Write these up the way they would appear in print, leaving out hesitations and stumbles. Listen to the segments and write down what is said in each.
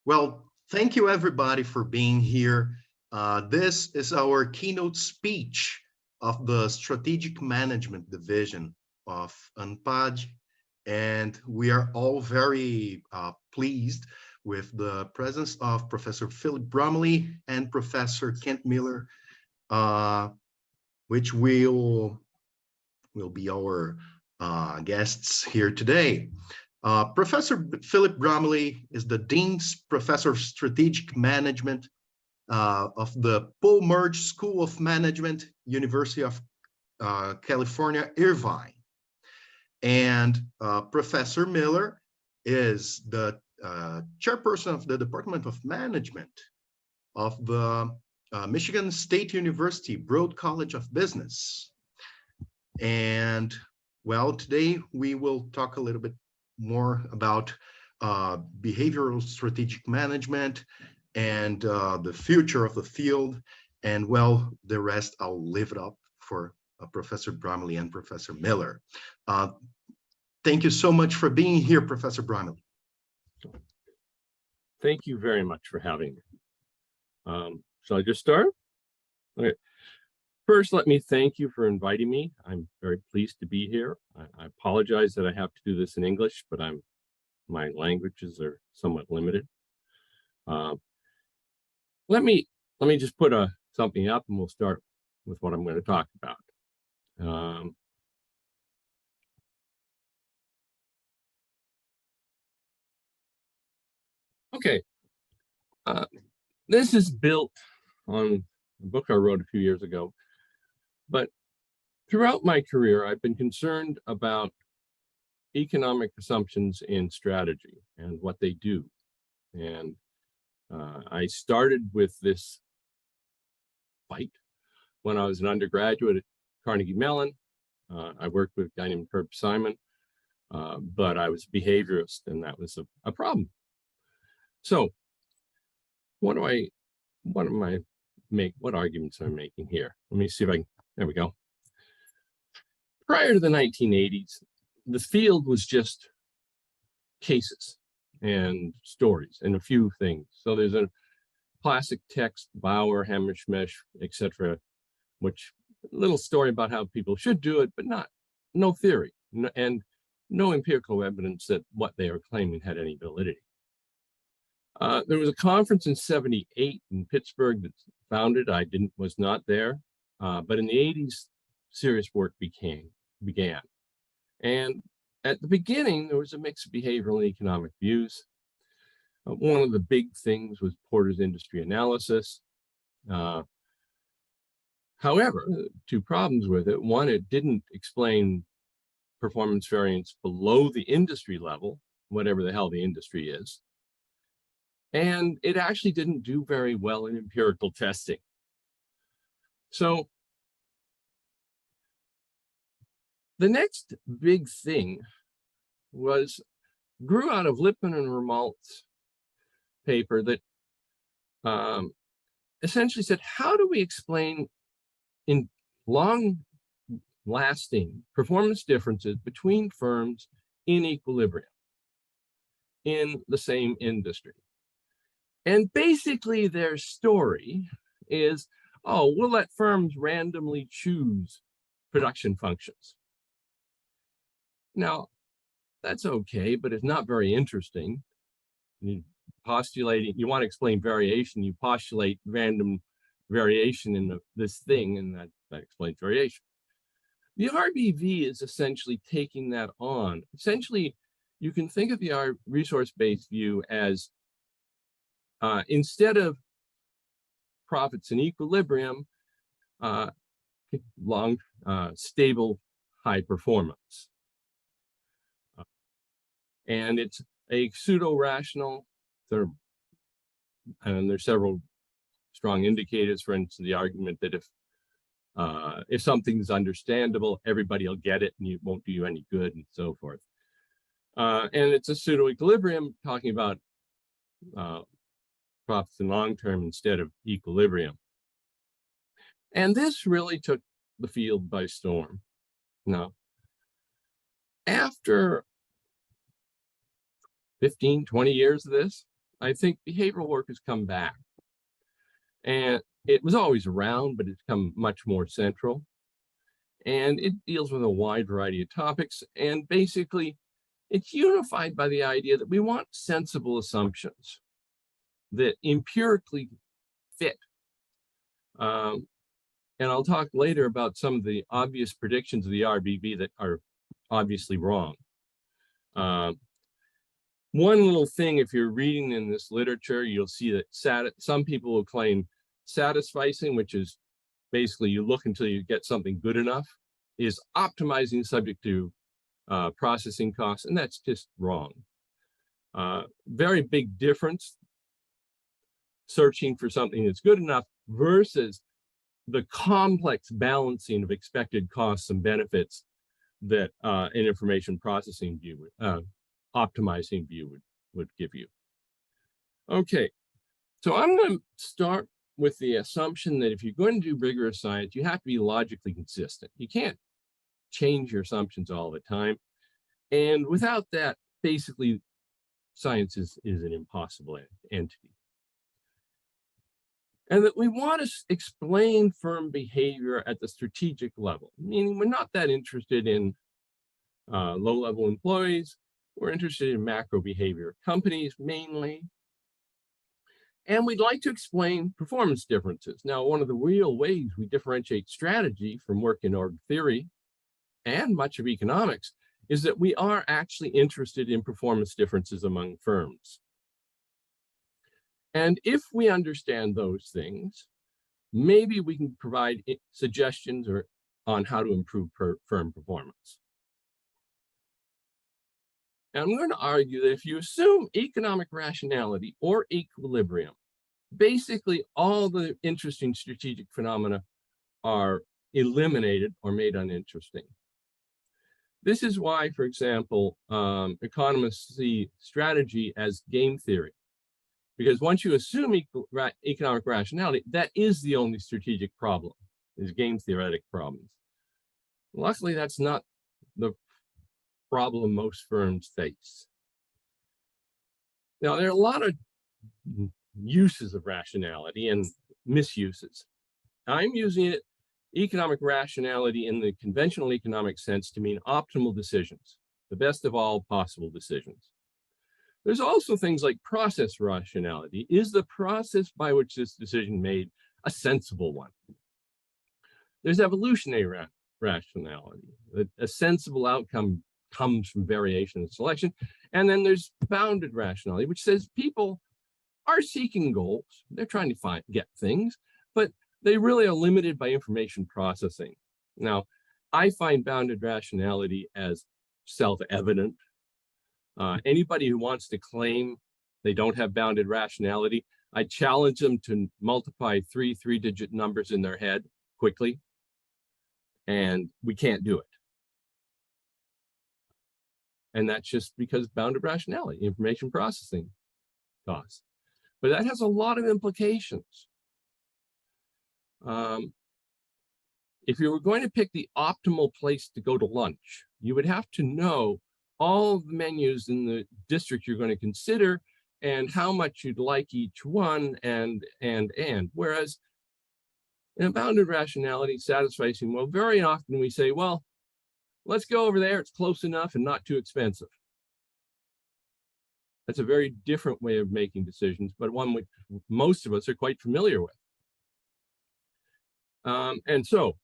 Well, thank you everybody for being here. This is our keynote speech of the Strategic Management Division of ANPAD, and we are all very pleased with the presence of Professor Philip Bromiley and Professor Kent Miller, which will be our guests here today. Professor Philip Bromiley is the Dean's Professor of Strategic Management of the Paul Merge School of Management, University of California, Irvine. And Professor Miller is the chairperson of the Department of Management of the Michigan State University Broad College of Business. And well, today we will talk a little bit more about behavioral strategic management and the future of the field. And well, the rest I'll leave it up for Professor Bromiley and Professor Miller. Thank you so much for being here, Professor Bromiley. Thank you very much for having me. Shall I just start? Okay. First, let me thank you for inviting me. I'm very pleased to be here. I apologize that I have to do this in English, but my languages are somewhat limited. Let me just put something up, and we'll start with what I'm going to talk about. Okay, this is built on a book I wrote a few years ago. But throughout my career, I've been concerned about economic assumptions in strategy and what they do. And I started with this fight when I was an undergraduate at Carnegie Mellon. I worked with a guy named Herb Simon, but I was a behaviorist, and that was a problem. So what arguments am I making here? Let me see if I can. There we go. Prior to the 1980s, the field was just cases and stories and a few things. So there's a classic text, Bauer, Hammerschmidt, etc., which a little story about how people should do it, but no theory and no empirical evidence that what they are claiming had any validity. There was a conference in '78 in Pittsburgh that founded. I was not there. But in the 80s, serious work began. And at the beginning, there was a mix of behavioral and economic views. One of the big things was Porter's industry analysis. However, two problems with it. One, it didn't explain performance variance below the industry level, whatever the hell the industry is. And it actually didn't do very well in empirical testing. So the next big thing grew out of Lippmann and Ramalt's paper that essentially said, how do we explain in long-lasting performance differences between firms in equilibrium in the same industry? And basically their story is, oh, we'll let firms randomly choose production functions. Now, that's okay, but it's not very interesting. You want to explain variation, you postulate random variation in this thing, and that explains variation. The RBV is essentially taking that on. Essentially, you can think of the resource-based view as instead of profits in equilibrium, stable, high performance. And it's a pseudo-rational, and there's several strong indicators. For instance, the argument that if something's understandable, everybody will get it and it won't do you any good, and so forth. And it's a pseudo-equilibrium, talking about profits in long term instead of equilibrium. And this really took the field by storm. Now, after 15, 20 years of this, I think behavioral work has come back. And it was always around, but it's become much more central. And it deals with a wide variety of topics. And basically, it's unified by the idea that we want sensible assumptions that empirically fit. And I'll talk later about some of the obvious predictions of the RBB that are obviously wrong. One little thing, if you're reading in this literature, you'll see that some people will claim satisficing, which is basically you look until you get something good enough, is optimizing subject to processing costs, and that's just wrong. Very big difference, searching for something that's good enough versus the complex balancing of expected costs and benefits that an information processing view, optimizing view would give you. Okay, so I'm going to start with the assumption that if you're going to do rigorous science, you have to be logically consistent. You can't change your assumptions all the time. And without that, basically, science is an impossible entity. And that we want to explain firm behavior at the strategic level, meaning we're not that interested in low-level employees. We're interested in macro behavior, companies mainly. And we'd like to explain performance differences. Now, one of the real ways we differentiate strategy from work in org theory and much of economics is that we are actually interested in performance differences among firms. And if we understand those things, maybe we can provide suggestions on how to improve firm performance. And I'm going to argue that if you assume economic rationality or equilibrium, basically all the interesting strategic phenomena are eliminated or made uninteresting. This is why, for example, economists see strategy as game theory. Because once you assume economic rationality, that is the only strategic problem, is game theoretic problems. Luckily, that's not the problem most firms face. Now, there are a lot of uses of rationality and misuses. I'm using it, economic rationality in the conventional economic sense, to mean optimal decisions, the best of all possible decisions. There's also things like process rationality. Is the process by which this decision made a sensible one? There's evolutionary rationality. A sensible outcome comes from variation and selection. And then there's bounded rationality, which says people are seeking goals. They're trying to get things, but they really are limited by information processing. Now, I find bounded rationality as self-evident. Anybody who wants to claim they don't have bounded rationality, I challenge them to multiply three-digit numbers in their head quickly, and we can't do it. And that's just because bounded rationality, information processing costs. But that has a lot of implications. If you were going to pick the optimal place to go to lunch, you would have to know all the menus in the district you're going to consider and how much you'd like each one and. Whereas in a bounded rationality, satisficing, well, very often we say, well, let's go over there. It's close enough and not too expensive. That's a very different way of making decisions, but one which most of us are quite familiar with. And so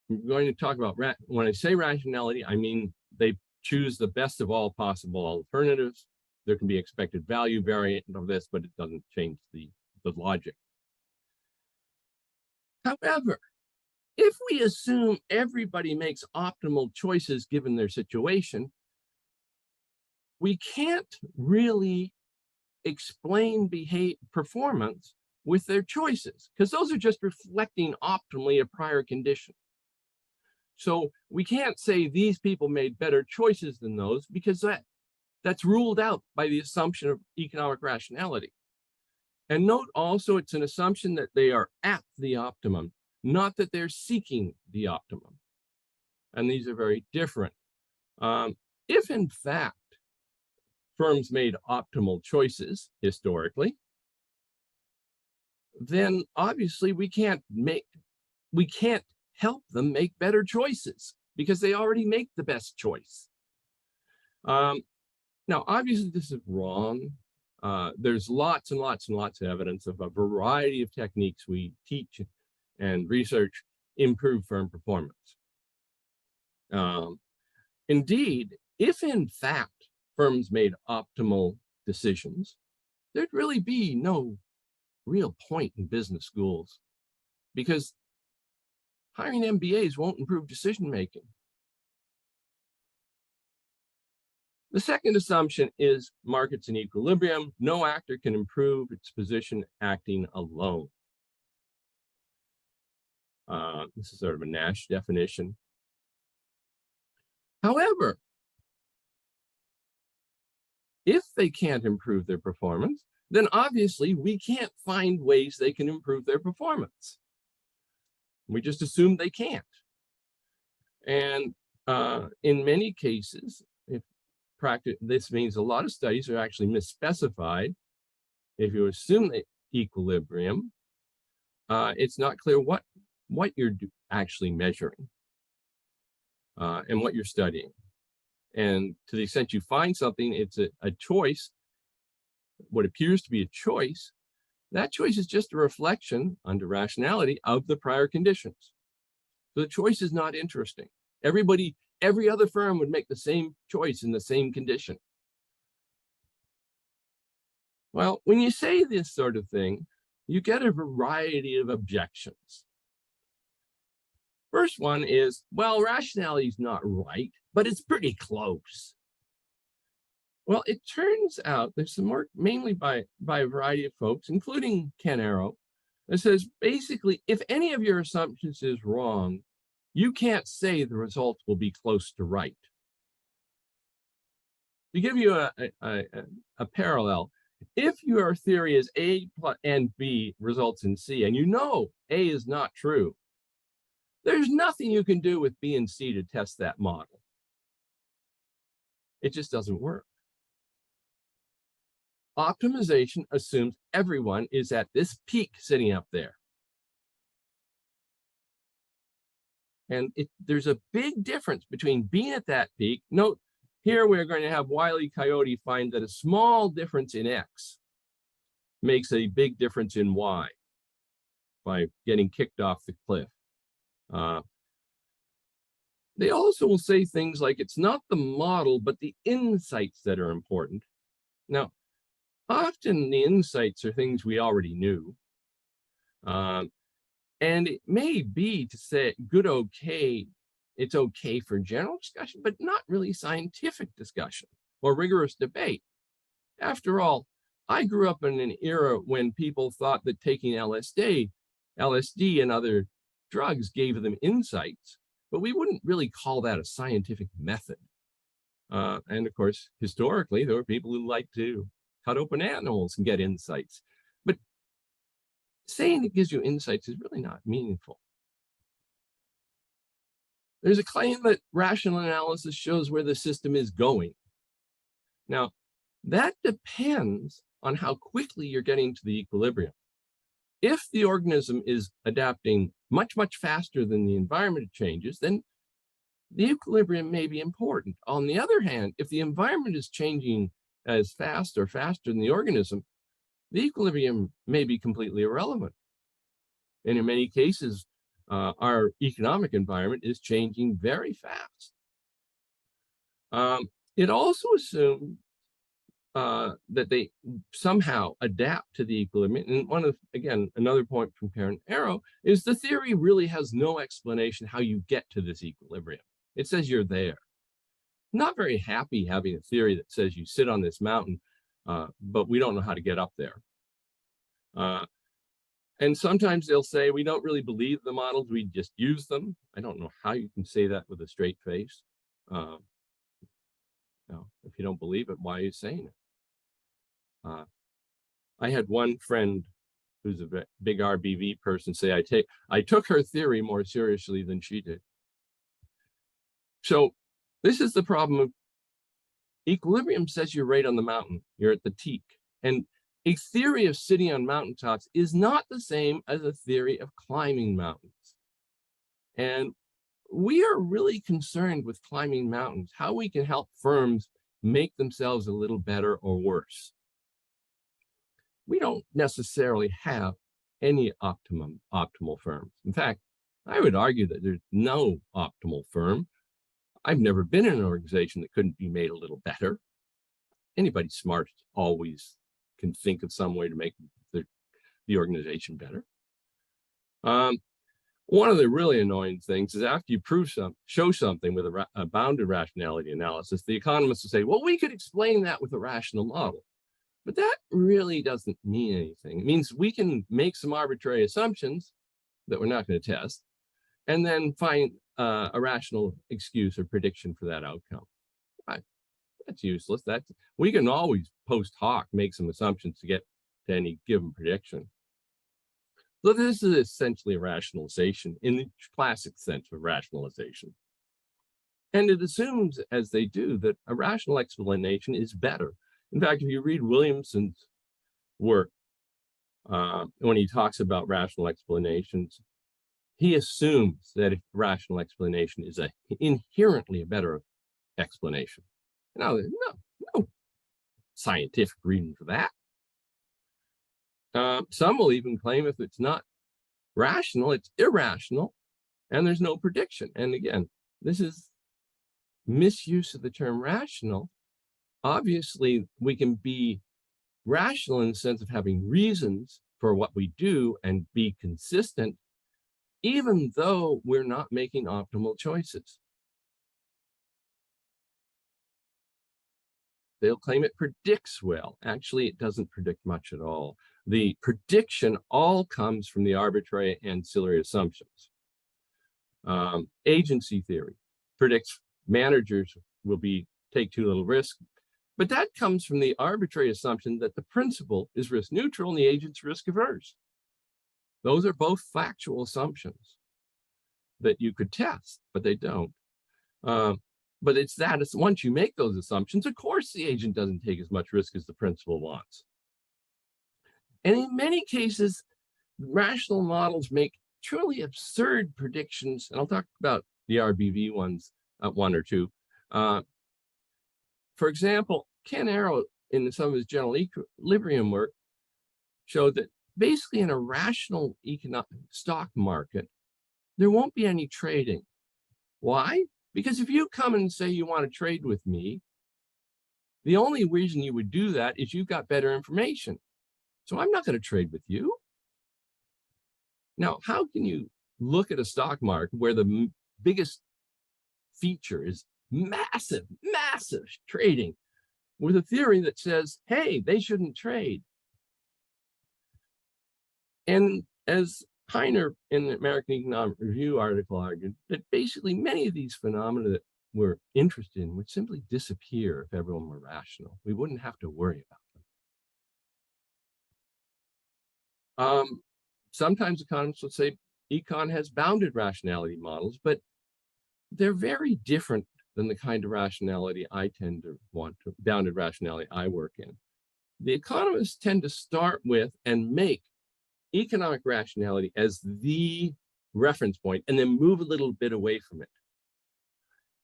I'm going to talk about, when I say rationality, I mean they choose the best of all possible alternatives. There can be expected value variant of this, but it doesn't change the logic. However, if we assume everybody makes optimal choices given their situation, we can't really explain performance with their choices, because those are just reflecting optimally a prior condition. So we can't say these people made better choices than those, because that's ruled out by the assumption of economic rationality. And note also, it's an assumption that they are at the optimum, not that they're seeking the optimum. And these are very different. If in fact, firms made optimal choices historically, then obviously we can't help them make better choices because they already make the best choice. Now, obviously this is wrong. There's lots and lots and lots of evidence of a variety of techniques we teach and research improve firm performance. Indeed, if in fact firms made optimal decisions, there'd really be no real point in business schools because hiring MBAs won't improve decision making. The second assumption is markets in equilibrium. No actor can improve its position acting alone. This is sort of a Nash definition. However, if they can't improve their performance, then obviously we can't find ways they can improve their performance. We just assume they can't. And in many cases, this means a lot of studies are actually misspecified. If you assume the equilibrium, it's not clear what you're actually measuring and what you're studying. And to the extent you find something, it's a choice, what appears to be a choice, that choice is just a reflection under rationality of the prior conditions. So the choice is not interesting. Every other firm would make the same choice in the same condition. Well, when you say this sort of thing, you get a variety of objections. First one is, well, rationality is not right, but it's pretty close. Well, it turns out there's some work mainly by a variety of folks, including Ken Arrow, that says basically, if any of your assumptions is wrong, you can't say the result will be close to right. To give you a parallel, if your theory is A and B results in C, and you know A is not true, there's nothing you can do with B and C to test that model. It just doesn't work. Optimization assumes everyone is at this peak sitting up there. And there's a big difference between being at that peak. Note, here we're going to have Wile E. Coyote find that a small difference in X makes a big difference in Y by getting kicked off the cliff. They also will say things like, it's not the model, but the insights that are important. Now, often the insights are things we already knew. And it may be to say it's okay for general discussion, but not really scientific discussion or rigorous debate. After all, I grew up in an era when people thought that taking LSD and other drugs gave them insights, but we wouldn't really call that a scientific method. And of course, historically, there were people who liked to cut open animals and get insights. But saying it gives you insights is really not meaningful. There's a claim that rational analysis shows where the system is going. Now, that depends on how quickly you're getting to the equilibrium. If the organism is adapting much, much faster than the environment changes, then the equilibrium may be important. On the other hand, if the environment is changing as fast or faster than the organism, the equilibrium may be completely irrelevant. And in many cases, our economic environment is changing very fast. It also assumes that they somehow adapt to the equilibrium. And another point from Karen Arrow is the theory really has no explanation how you get to this equilibrium. It says you're there. Not very happy having a theory that says you sit on this mountain, but we don't know how to get up there. And sometimes they'll say, we don't really believe the models, we just use them. I don't know how you can say that with a straight face. If you don't believe it, why are you saying it? I had one friend who's a big RBV person say, I took her theory more seriously than she did. So this is the problem of Equilibrium says you're right on the mountain, you're at the peak. And a theory of sitting on mountaintops is not the same as a theory of climbing mountains. And we are really concerned with climbing mountains, how we can help firms make themselves a little better or worse. We don't necessarily have any optimal firms. In fact, I would argue that there's no optimal firm. I've never been in an organization that couldn't be made a little better. Anybody smart always can think of some way to make the organization better. One of the really annoying things is after you show something with a bounded rationality analysis, the economists will say, well, we could explain that with a rational model. But that really doesn't mean anything. It means we can make some arbitrary assumptions that we're not going to test, and then find a rational excuse or prediction for that outcome. That's useless. We can always post hoc make some assumptions to get to any given prediction. So this is essentially a rationalization in the classic sense of rationalization. And it assumes, as they do, that a rational explanation is better. In fact, if you read Williamson's work, when he talks about rational explanations, he assumes that a rational explanation is inherently a better explanation. Now, no scientific reason for that. Some will even claim if it's not rational, it's irrational, and there's no prediction. And again, this is misuse of the term rational. Obviously, we can be rational in the sense of having reasons for what we do and be consistent, even though we're not making optimal choices. They'll claim it predicts well. Actually, it doesn't predict much at all. The prediction all comes from the arbitrary ancillary assumptions. Agency theory predicts managers will take too little risk, but that comes from the arbitrary assumption that the principal is risk neutral and the agent's risk averse. Those are both factual assumptions that you could test, but they don't. But it's that once you make those assumptions, of course, the agent doesn't take as much risk as the principal wants. And in many cases, rational models make truly absurd predictions. And I'll talk about the RBV ones, one or two. For example, Ken Arrow, in some of his general equilibrium work, showed that basically in a rational economic stock market, there won't be any trading. Why? Because if you come and say you want to trade with me, the only reason you would do that is you've got better information. So I'm not going to trade with you. Now, how can you look at a stock market where the biggest feature is massive trading with a theory that says, hey, they shouldn't trade? And as Heiner in the American Economic Review article argued, that basically many of these phenomena that we're interested in would simply disappear if everyone were rational. We wouldn't have to worry about them. Sometimes economists would say econ has bounded rationality models, but they're very different than the kind of rationality I tend to want, bounded rationality I work in. The economists tend to start with and make economic rationality as the reference point and then move a little bit away from it.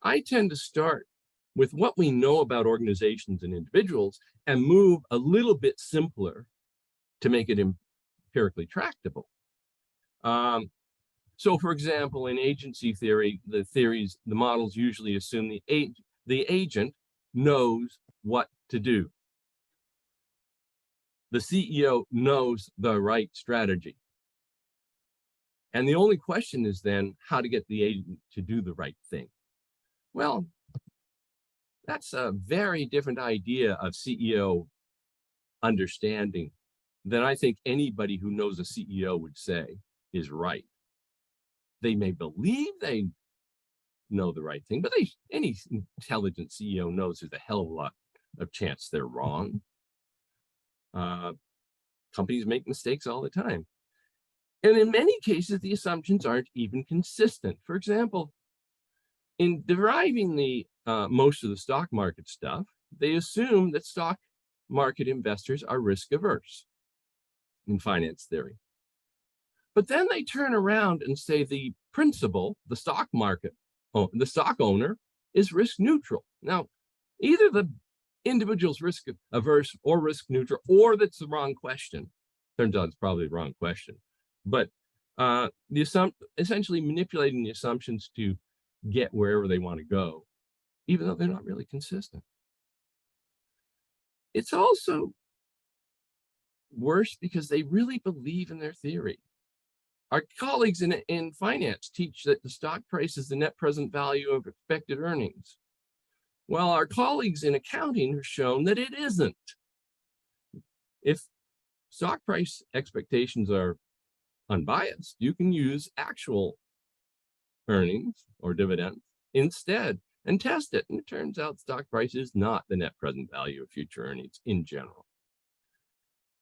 I tend to start with what we know about organizations and individuals and move a little bit simpler to make it empirically tractable. So for example, in agency theory, the models usually assume the agent knows what to do. The CEO knows the right strategy. And the only question is then how to get the agent to do the right thing. Well, that's a very different idea of CEO understanding than I think anybody who knows a CEO would say is right. They may believe they know the right thing, but any intelligent CEO knows there's a hell of a lot of chance they're wrong. Companies make mistakes all the time. And in many cases, the assumptions aren't even consistent. For example, in deriving the most of the stock market stuff, they assume that stock market investors are risk averse in finance theory. But then they turn around and say the principal, the stock market, the stock owner, is risk neutral. Now, either the individual's risk averse or risk neutral, or that's the wrong question. Turns out it's probably the wrong question. But essentially manipulating the assumptions to get wherever they want to go, even though they're not really consistent. It's also worse because they really believe in their theory. Our colleagues in finance teach that the stock price is the net present value of expected earnings. Well, our colleagues in accounting have shown that it isn't. If stock price expectations are unbiased, you can use actual earnings or dividends instead and test it. And it turns out stock price is not the net present value of future earnings in general.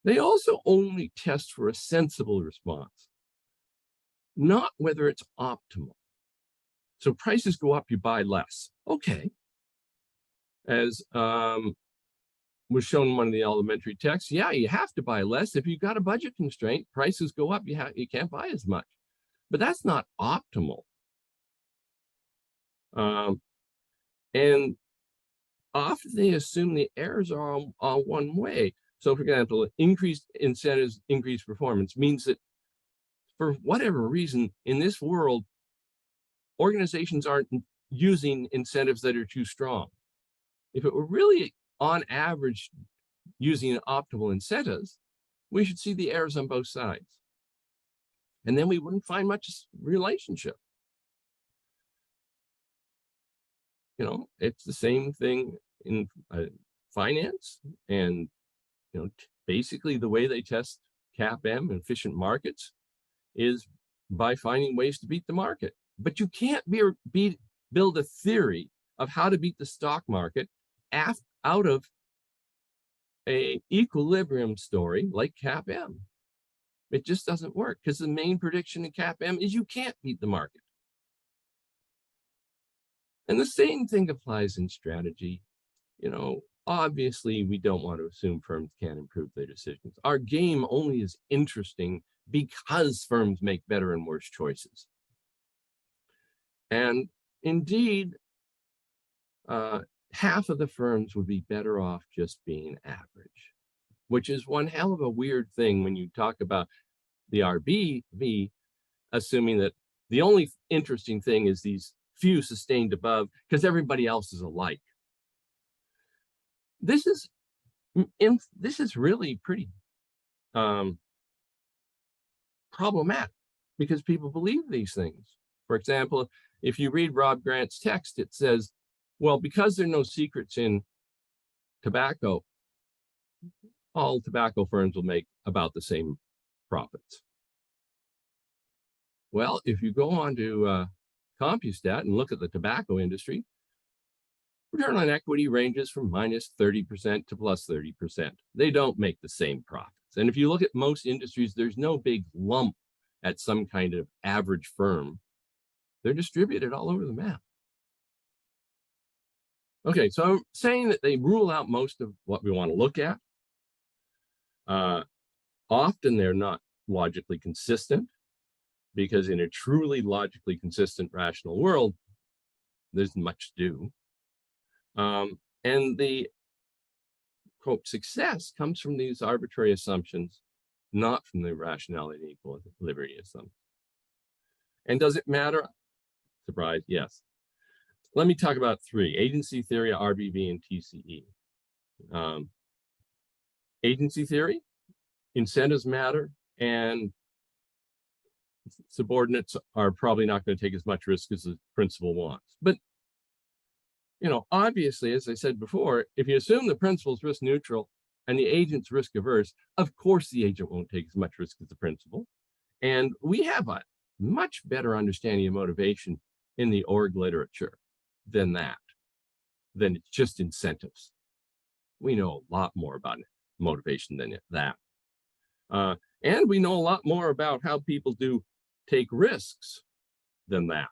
They also only test for a sensible response, not whether it's optimal. So prices go up, you buy less. Okay. As was shown in one of the elementary texts, yeah, you have to buy less. If you've got a budget constraint, prices go up, you can't buy as much. But that's not optimal. And often they assume the errors are all one way. So, for example, increased incentives, increased performance means that for whatever reason in this world, organizations aren't using incentives that are too strong. If it were really on average using optimal incentives, we should see the errors on both sides. And then we wouldn't find much relationship. You know, it's the same thing in finance. And, you know, basically the way they test CAPM and efficient markets is by finding ways to beat the market. But you can't build a theory of how to beat the stock market out of an equilibrium story like CAPM. It just doesn't work because the main prediction in CAPM is you can't beat the market. And the same thing applies in strategy. You know, obviously we don't want to assume firms can't improve their decisions. Our game only is interesting because firms make better and worse choices. And indeed, half of the firms would be better off just being average, which is one hell of a weird thing when you talk about the RBV, assuming that the only interesting thing is these few sustained above because everybody else is alike. This is really pretty problematic because people believe these things. For example, if you read Rob Grant's text, it says, well, because there are no secrets in tobacco, all tobacco firms will make about the same profits. Well, if you go on to CompuStat and look at the tobacco industry, return on equity ranges from minus 30% to plus 30%. They don't make the same profits. And if you look at most industries, there's no big lump at some kind of average firm. They're distributed all over the map. Okay, so I'm saying that they rule out most of what we want to look at. Often they're not logically consistent because in a truly logically consistent rational world, there's much to do. And the quote success comes from these arbitrary assumptions, not from the rationality and equilibrium assumptions. And does it matter? Surprise, yes. Let me talk about three: agency theory, RBV, and TCE. Agency theory, incentives matter, and subordinates are probably not going to take as much risk as the principal wants. But, you know, obviously, as I said before, if you assume the principal is risk neutral and the agent's risk averse, of course the agent won't take as much risk as the principal. And we have a much better understanding of motivation in the org literature than it's just incentives. We know a lot more about motivation than that. And we know a lot more about how people do take risks than that.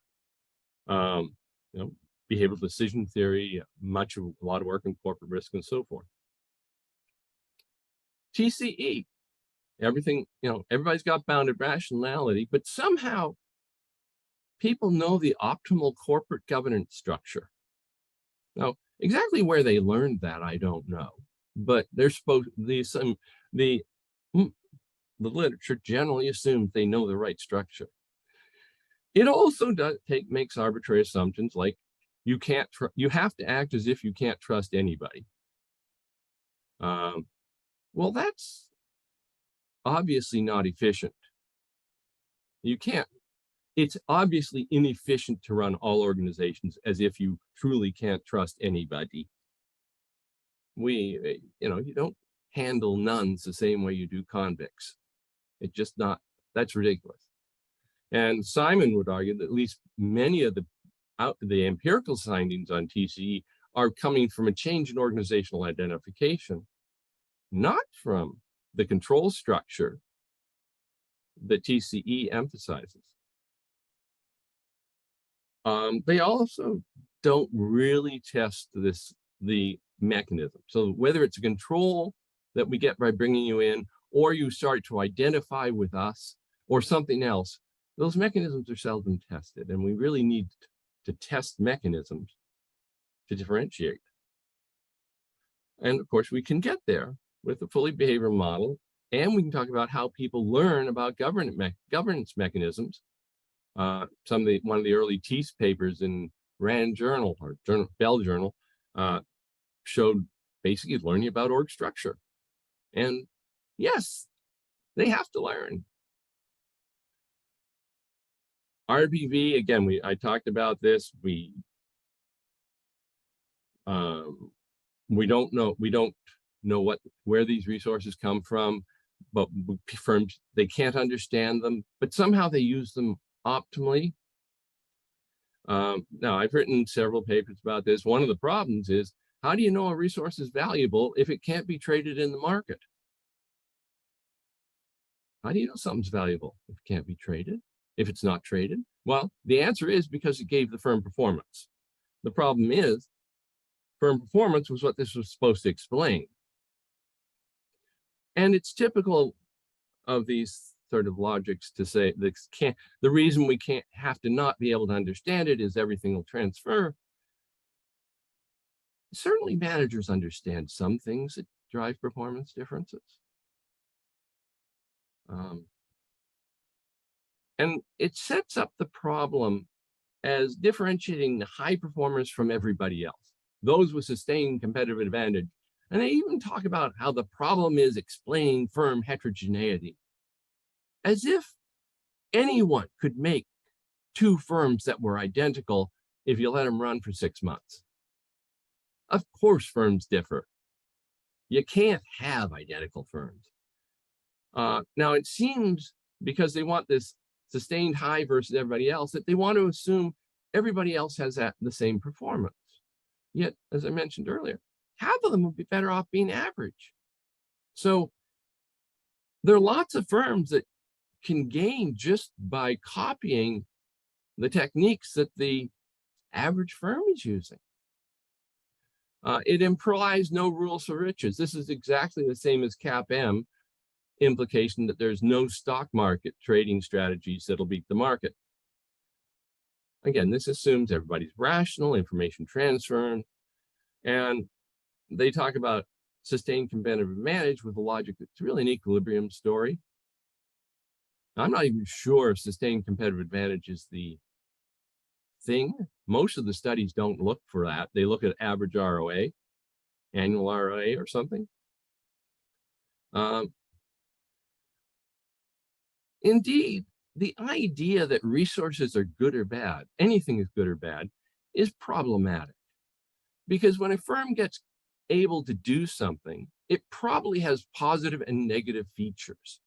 You know, behavioral decision theory, a lot of work in corporate risk and so forth. TCE, everything, everybody's got bounded rationality, but somehow people know the optimal corporate governance structure. Now, exactly where they learned that, I don't know, but they're supposed, the literature generally assumes they know the right structure. It also makes arbitrary assumptions like you have to act as if you can't trust anybody. Well, that's obviously not efficient. You can't. It's obviously inefficient to run all organizations as if you truly can't trust anybody. You don't handle nuns the same way you do convicts. It's just not, that's ridiculous. And Simon would argue that at least many of the empirical findings on TCE are coming from a change in organizational identification, not from the control structure that TCE emphasizes. They also don't really test the mechanism. So whether it's a control that we get by bringing you in, or you start to identify with us, or something else, those mechanisms are seldom tested, and we really need to test mechanisms to differentiate. And of course, we can get there with a fully behavioral model, and we can talk about how people learn about governance mechanisms. One of the early Tease papers in RAND Journal or Bell Journal showed basically learning about org structure. And yes, they have to learn. RBV, again, I talked about this. We don't know where these resources come from, but firms, they can't understand them, but somehow they use them optimally. Now, I've written several papers about this. One of the problems is, how do you know a resource is valuable if it can't be traded in the market? How do you know something's valuable if it can't be traded, if it's not traded? Well, the answer is because it gave the firm performance. The problem is, firm performance was what this was supposed to explain. And it's typical of these sort of logics to say the reason we can't have to not be able to understand it is everything will transfer. Certainly managers understand some things that drive performance differences. And it sets up the problem as differentiating the high performers from everybody else, those with sustained competitive advantage. And they even talk about how the problem is explaining firm heterogeneity, as if anyone could make two firms that were identical if you let them run for 6 months. Of course, firms differ. You can't have identical firms. Now, it seems because they want this sustained high versus everybody else, that they want to assume everybody else has the same performance. Yet, as I mentioned earlier, half of them would be better off being average. So there are lots of firms that can gain just by copying the techniques that the average firm is using. It implies no rules for riches. This is exactly the same as CAPM implication that there's no stock market trading strategies that'll beat the market. Again, this assumes everybody's rational, information transfer, and they talk about sustained competitive advantage with a logic that's really an equilibrium story. Now, I'm not even sure if sustained competitive advantage is the thing. Most of the studies don't look for that. They look at average ROA, annual ROA or something. Indeed, the idea that resources are good or bad, anything is good or bad, is problematic. Because when a firm gets able to do something, it probably has positive and negative features.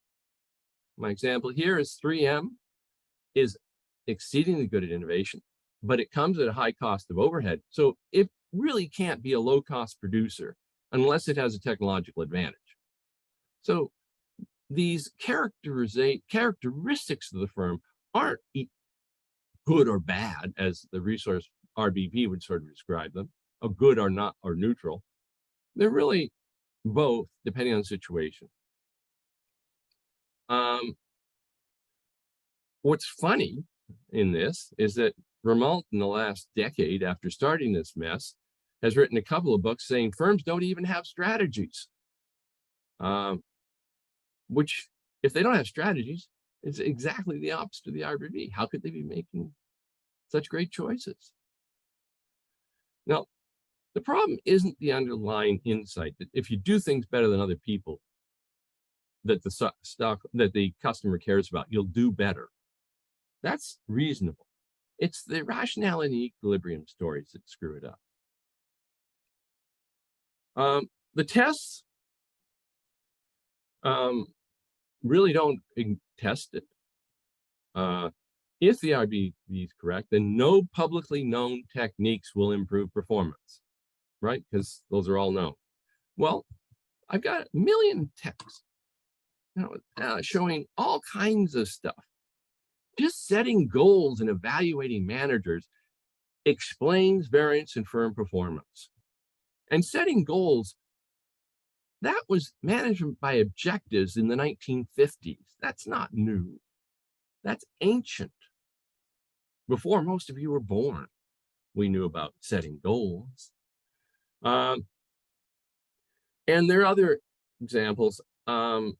My example here is 3M is exceedingly good at innovation, but it comes at a high cost of overhead. So it really can't be a low-cost producer unless it has a technological advantage. So these characteristics of the firm aren't good or bad as the resource RBV would sort of describe them, a good or not or neutral. They're really both, depending on the situation. What's funny in this is that Vermont, in the last decade after starting this mess, has written a couple of books saying firms don't even have strategies. Which, if they don't have strategies, is exactly the opposite of the RBV. How could they be making such great choices? Now, the problem isn't the underlying insight that if you do things better than other people, that the customer cares about, you'll do better. That's reasonable. It's the rationality and equilibrium stories that screw it up. The tests really don't test it. If the RBV is correct, then no publicly known techniques will improve performance, right? Because those are all known. Well, I've got a million texts, showing all kinds of stuff. Just setting goals and evaluating managers explains variance in firm performance. And setting goals, that was management by objectives in the 1950s. That's not new. That's ancient. Before most of you were born, we knew about setting goals. And there are other examples. I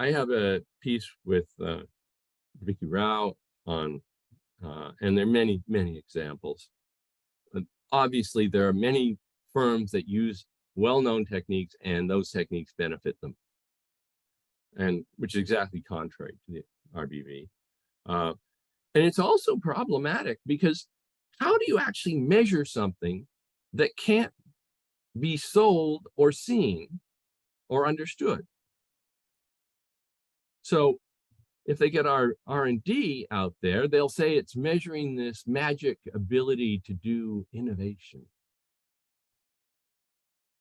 have a piece with Vicky Rao on, and there are many, many examples. Obviously, there are many firms that use well-known techniques and those techniques benefit them, and which is exactly contrary to the RBV. And it's also problematic because how do you actually measure something that can't be sold or seen or understood? So if they get our R&D out there, they'll say it's measuring this magic ability to do innovation.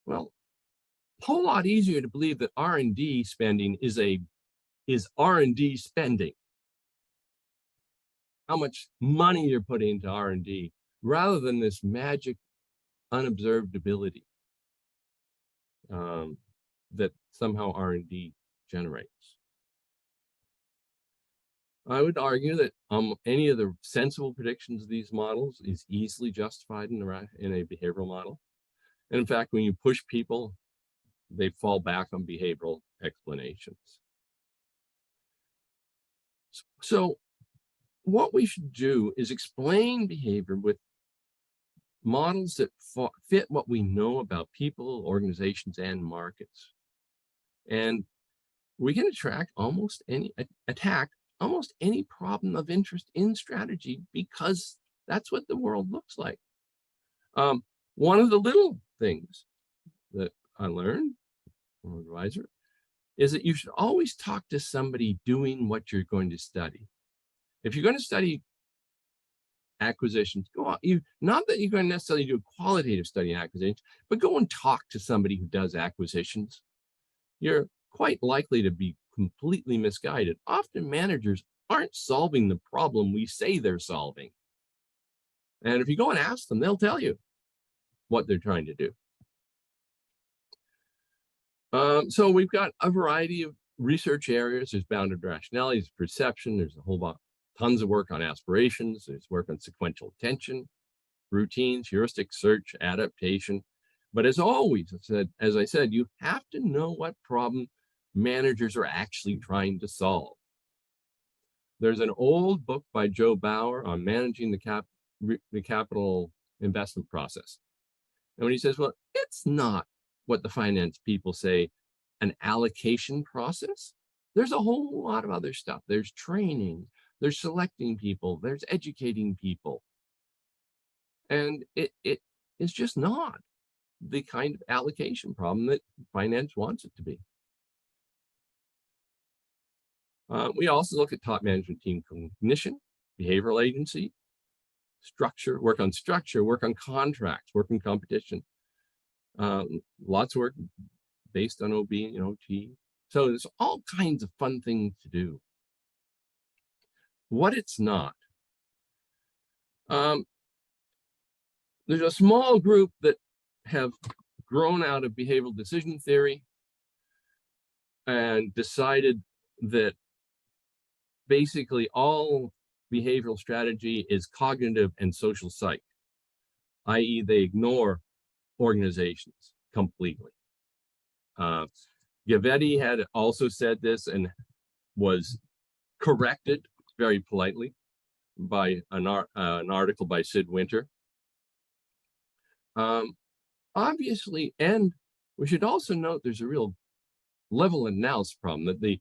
Well, a whole lot easier to believe that R&D spending is R&D spending. How much money you're putting into R&D, rather than this magic unobserved ability that somehow R&D generates. I would argue that any of the sensible predictions of these models is easily justified in a behavioral model. And in fact, when you push people, they fall back on behavioral explanations. So what we should do is explain behavior with models that fit what we know about people, organizations, and markets. And we can attack almost any problem of interest in strategy because that's what the world looks like. One of the little things that I learned from an advisor is that you should always talk to somebody doing what you're going to study. If you're going to study acquisitions, go on. Not that you're going to necessarily do a qualitative study in acquisitions, but go and talk to somebody who does acquisitions. You're quite likely to be completely misguided. Often managers aren't solving the problem we say they're solving. And if you go and ask them, they'll tell you what they're trying to do. So we've got a variety of research areas. There's bounded rationality, there's perception, there's a whole lot, tons of work on aspirations, there's work on sequential attention, routines, heuristic search, adaptation. But as always, as I said, you have to know what problem managers are actually trying to solve. There's an old book by Joe Bauer on managing the capital investment process. And when he says, well, it's not what the finance people say, an allocation process. There's a whole lot of other stuff. There's training, there's selecting people, there's educating people. And it is just not the kind of allocation problem that finance wants it to be. We also look at top management team cognition, behavioral agency, structure, work on contracts, work on competition. Lots of work based on OB and OT. So there's all kinds of fun things to do. What it's not. there's a small group that have grown out of behavioral decision theory and decided that basically all behavioral strategy is cognitive and social psych, i.e. they ignore organizations completely. Gavetti had also said this and was corrected very politely by an article by Sid Winter. Obviously, and we should also note there's a real level analysis problem, that the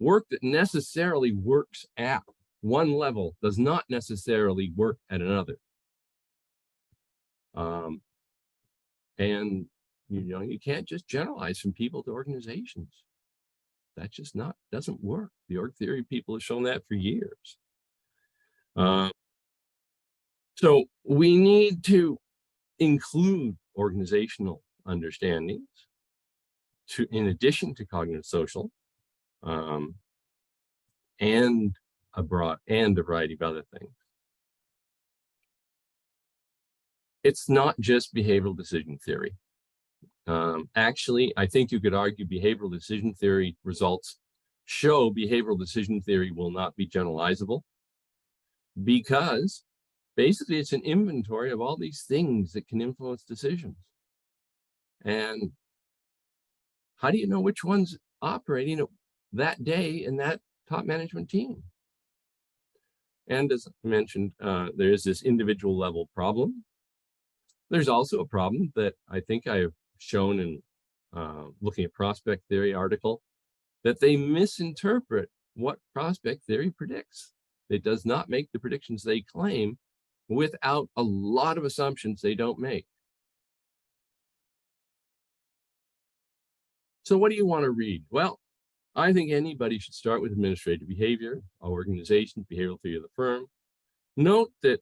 work that necessarily works at one level does not necessarily work at another. And you can't just generalize from people to organizations. That just doesn't work. The org theory people have shown that for years. So we need to include organizational understandings in addition to cognitive social, and a variety of other things. It's not just behavioral decision theory. Actually, I think you could argue behavioral decision theory results show behavioral decision theory will not be generalizable, because basically it's an inventory of all these things that can influence decisions. And how do you know which one's operating that day in that top management team? And as I mentioned, there's this individual level problem. There's also a problem that I think I have shown in looking at prospect theory article, that they misinterpret what prospect theory predicts. It does not make the predictions they claim without a lot of assumptions they don't make. So what do you want to read? Well, I think anybody should start with administrative behavior, organization, behavioral theory of the firm. Note that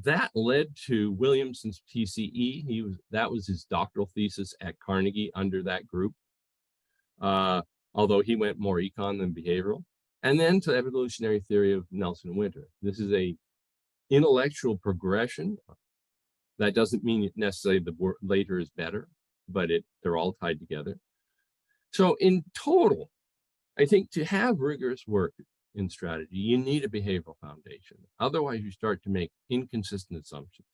that led to Williamson's TCE. That was his doctoral thesis at Carnegie under that group, although he went more econ than behavioral. And then to evolutionary theory of Nelson and Winter. This is a intellectual progression. That doesn't mean necessarily the later is better, but they're all tied together. So in total, I think to have rigorous work in strategy, you need a behavioral foundation. Otherwise, you start to make inconsistent assumptions.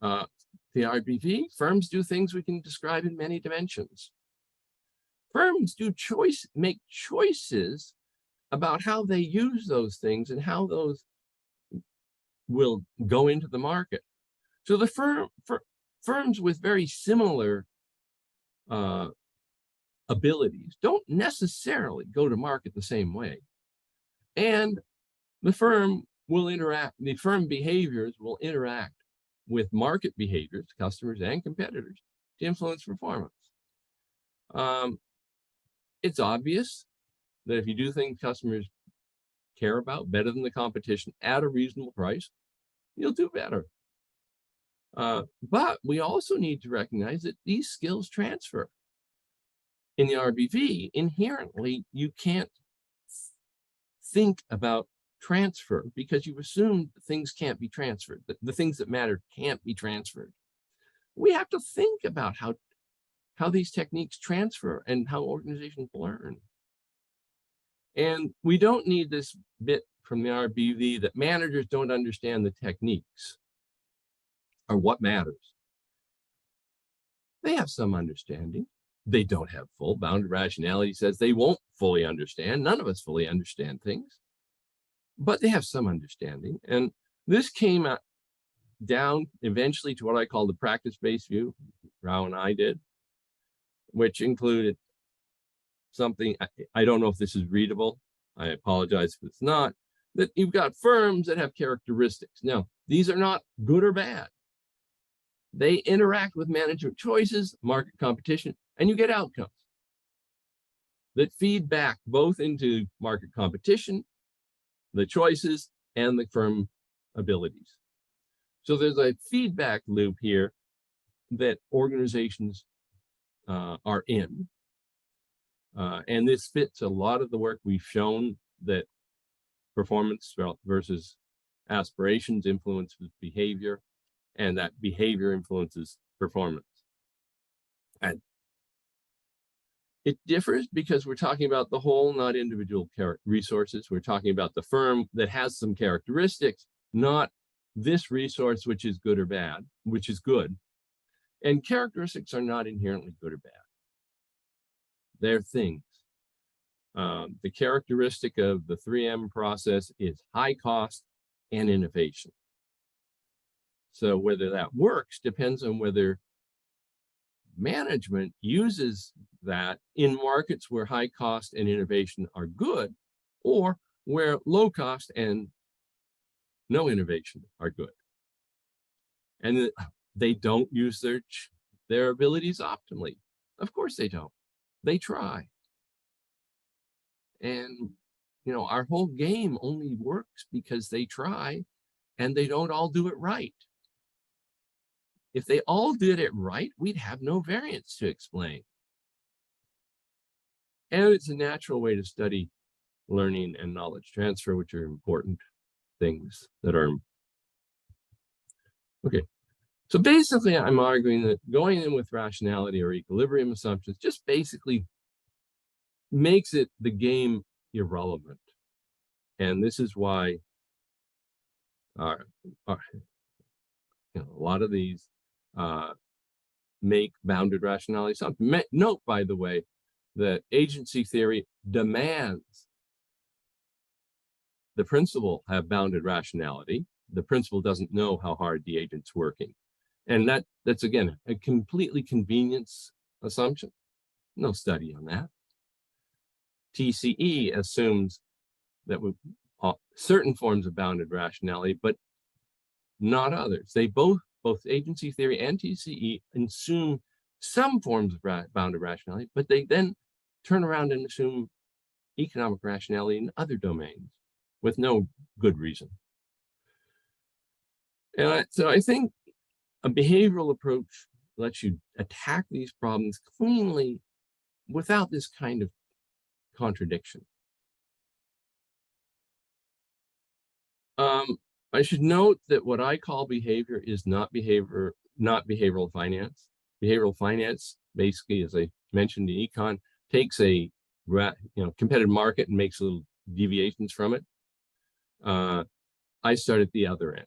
The RBV, firms do things we can describe in many dimensions. Firms make choices about how they use those things and how those will go into the market. So the firms with very similar abilities don't necessarily go to market the same way. And the firm behaviors will interact with market behaviors, customers and competitors, to influence performance. It's obvious that if you do things customers care about better than the competition at a reasonable price, you'll do better. But we also need to recognize that these skills transfer. In the RBV, inherently, you can't think about transfer because you assume things can't be transferred, that the things that matter can't be transferred. We have to think about how these techniques transfer and how organizations learn. And we don't need this bit from the RBV that managers don't understand the techniques or what matters. They have some understanding. They don't have full. Bounded rationality says they won't fully understand. None of us fully understand things, but they have some understanding. And this came down eventually to what I call the practice-based view, Rao and I did, which included something, I don't know if this is readable. I apologize if it's not, that you've got firms that have characteristics. Now, these are not good or bad. They interact with management choices, market competition, and you get outcomes that feed back both into market competition, the choices, and the firm abilities. So there's a feedback loop here that organizations are in. And this fits a lot of the work we've shown that performance versus aspirations influences behavior, and that behavior influences performance. And it differs because we're talking about the whole, not individual resources. We're talking about the firm that has some characteristics, not this resource, which is good or bad, which is good. And characteristics are not inherently good or bad. They're things. The characteristic of the 3M process is high cost and innovation. So whether that works depends on whether management uses that in markets where high cost and innovation are good, or where low cost and no innovation are good. And they don't use their abilities optimally. Of course they don't. They try. And you know, our whole game only works because they try and they don't all do it right. If they all did it right, we'd have no variance to explain. And it's a natural way to study learning and knowledge transfer, which are important things that are. Okay, so basically I'm arguing that going in with rationality or equilibrium assumptions just basically makes it the game irrelevant. And this is why you know, a lot of these make bounded rationality assumptions. Note, by the way, that agency theory demands the principal have bounded rationality. The principal doesn't know how hard the agent's working. And that's again, a completely convenience assumption. No study on that. TCE assumes that certain forms of bounded rationality, but not others. They both agency theory and TCE assume some forms of bounded rationality, but they then turn around and assume economic rationality in other domains with no good reason. And so I think a behavioral approach lets you attack these problems cleanly without this kind of contradiction. I should note that what I call behavior is not behavioral finance. Behavioral finance, basically, as I mentioned in econ, takes a competitive market and makes little deviations from it. I start at the other end.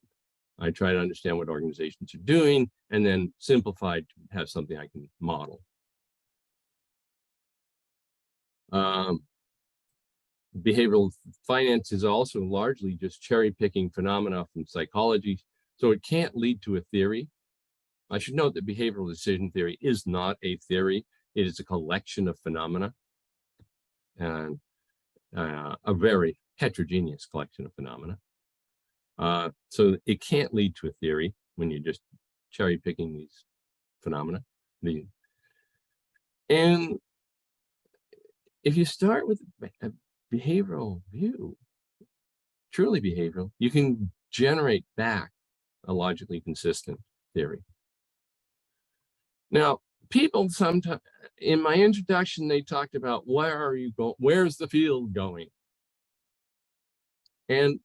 I try to understand what organizations are doing and then simplify to have something I can model. Behavioral finance is also largely just cherry picking phenomena from psychology, so it can't lead to a theory. I should note that behavioral decision theory is not a theory. It is a collection of phenomena, and a very heterogeneous collection of phenomena. So it can't lead to a theory when you're just cherry picking these phenomena. And if you start with a behavioral view, truly behavioral, you can generate back a logically consistent theory. Now, people sometimes, in my introduction, they talked about where are you going, where's the field going? And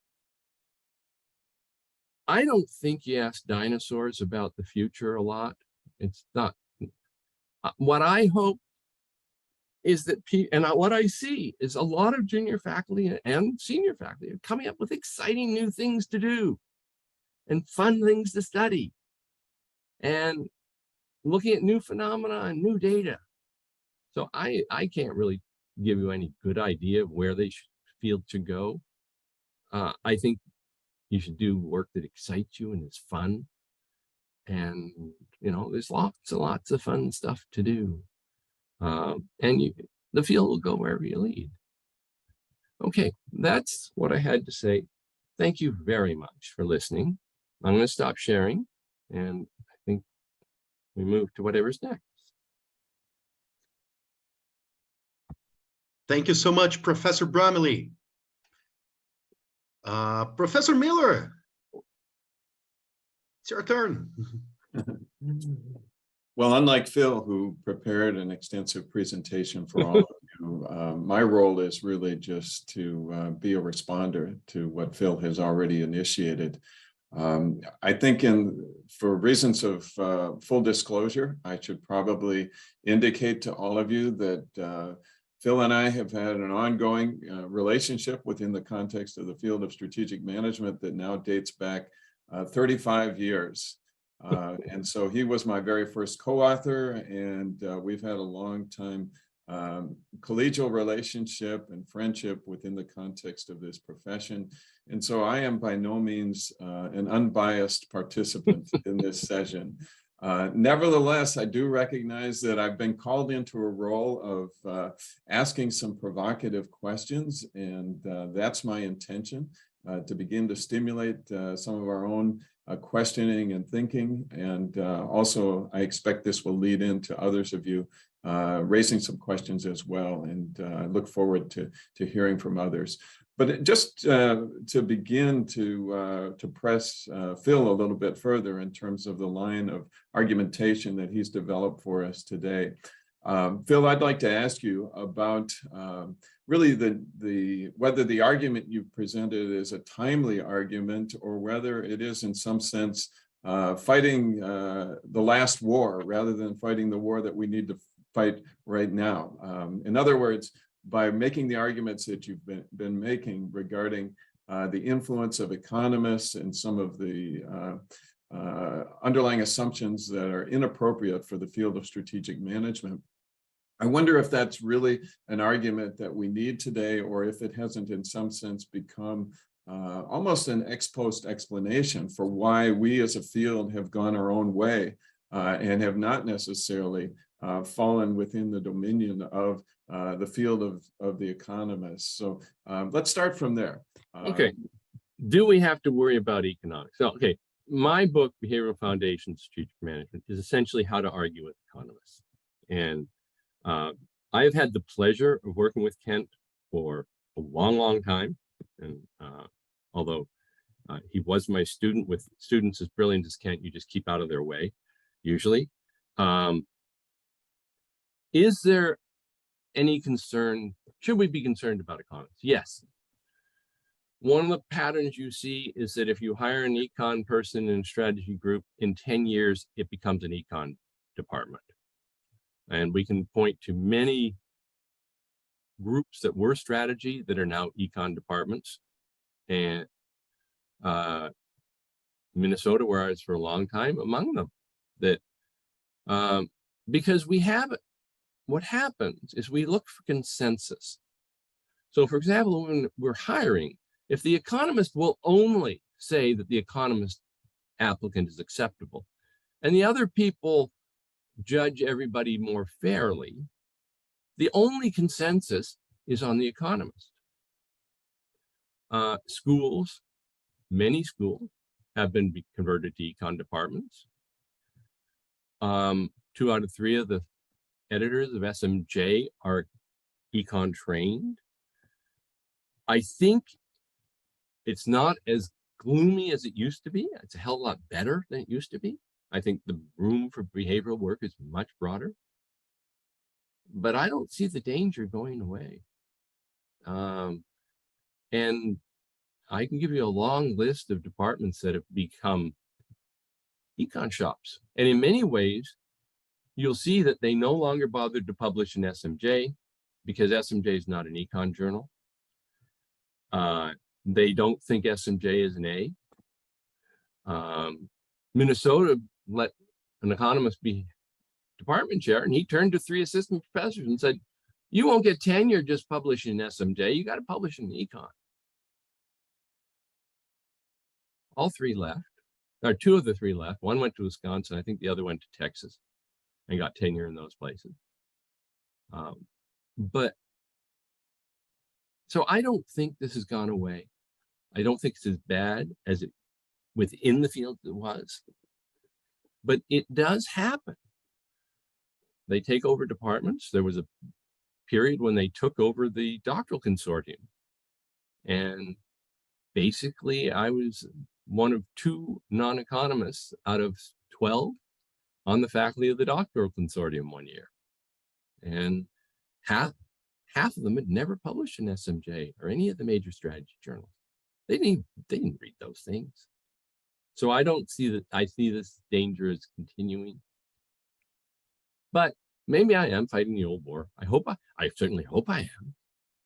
I don't think you ask dinosaurs about the future a lot. It's not. What I hope is that, and what I see is a lot of junior faculty and senior faculty are coming up with exciting new things to do and fun things to study and looking at new phenomena and new data. So I can't really give you any good idea of where they field should go. I think you should do work that excites you and is fun. And, you know, there's lots of fun stuff to do. And the field will go wherever you lead. Okay, that's what I had to say. Thank you very much for listening. I'm going to stop sharing, and I think we move to whatever's next. Thank you so much, Professor Bromiley. Professor Miller, it's your turn. Well, unlike Phil, who prepared an extensive presentation for all of you, My role is really just to be a responder to what Phil has already initiated. I think for reasons of full disclosure, I should probably indicate to all of you that Phil and I have had an ongoing relationship within the context of the field of strategic management that now dates back 35 years. And so he was my very first co-author, and we've had a long time collegial relationship and friendship within the context of this profession. And so I am by no means an unbiased participant in this session. Nevertheless, I do recognize that I've been called into a role of asking some provocative questions, and that's my intention, to begin to stimulate some of our own questioning and thinking. And also, I expect this will lead into others of you raising some questions as well, and I look forward to hearing from others. But just to begin to press Phil a little bit further in terms of the line of argumentation that he's developed for us today. Phil, I'd like to ask you about really whether the argument you've presented is a timely argument, or whether it is in some sense fighting the last war rather than fighting the war that we need to fight right now. In other words, by making the arguments that you've been making regarding the influence of economists and some of the underlying assumptions that are inappropriate for the field of strategic management, I wonder if that's really an argument that we need today, or if it hasn't in some sense become almost an ex post explanation for why we as a field have gone our own way and have not necessarily fallen within the dominion of the field of the economists. So let's start from there. Okay. Do we have to worry about economics? So, okay. My book, Behavioral Foundations, Strategic Management, is essentially how to argue with economists. And I've had the pleasure of working with Kent for a long, long time. And although he was my student, with students as brilliant as Kent, you just keep out of their way, usually. Is there any concern? Should we be concerned about economists? Yes. One of the patterns you see is that if you hire an econ person in a strategy group, in 10 years, it becomes an econ department. And we can point to many groups that were strategy that are now econ departments. And Minnesota, where I was for a long time, among them, that because we have, what happens is we look for consensus. So for example, when we're hiring, if the economist will only say that the economist applicant is acceptable, and the other people judge everybody more fairly, the only consensus is on the economist. Schools, many schools have been converted to econ departments. 2 out of 3 of the editors of SMJ are econ trained. I think it's not as gloomy as it used to be. It's a hell of a lot better than it used to be. I think the room for behavioral work is much broader, but I don't see the danger going away. And I can give you a long list of departments that have become econ shops. And in many ways, you'll see that they no longer bothered to publish in SMJ because SMJ is not an econ journal. They don't think SMJ is an A. Minnesota let an economist be department chair, and he turned to 3 assistant professors and said, you won't get tenure just publishing in SMJ, you got to publish in econ. All 3 left, or 2 of the 3 left. One went to Wisconsin, I think the other went to Texas and got tenure in those places. But so I don't think this has gone away. I don't think it's as bad as it within the field as it was, but it does happen. They take over departments. There was a period when they took over the doctoral consortium, and basically I was one of 2 non-economists out of 12 on the faculty of the doctoral consortium one year, and half of them had never published in SMJ or any of the major strategy journals. They didn't read those things. So I don't see that. I see this danger as continuing. But maybe I am fighting the old war. I certainly hope I am,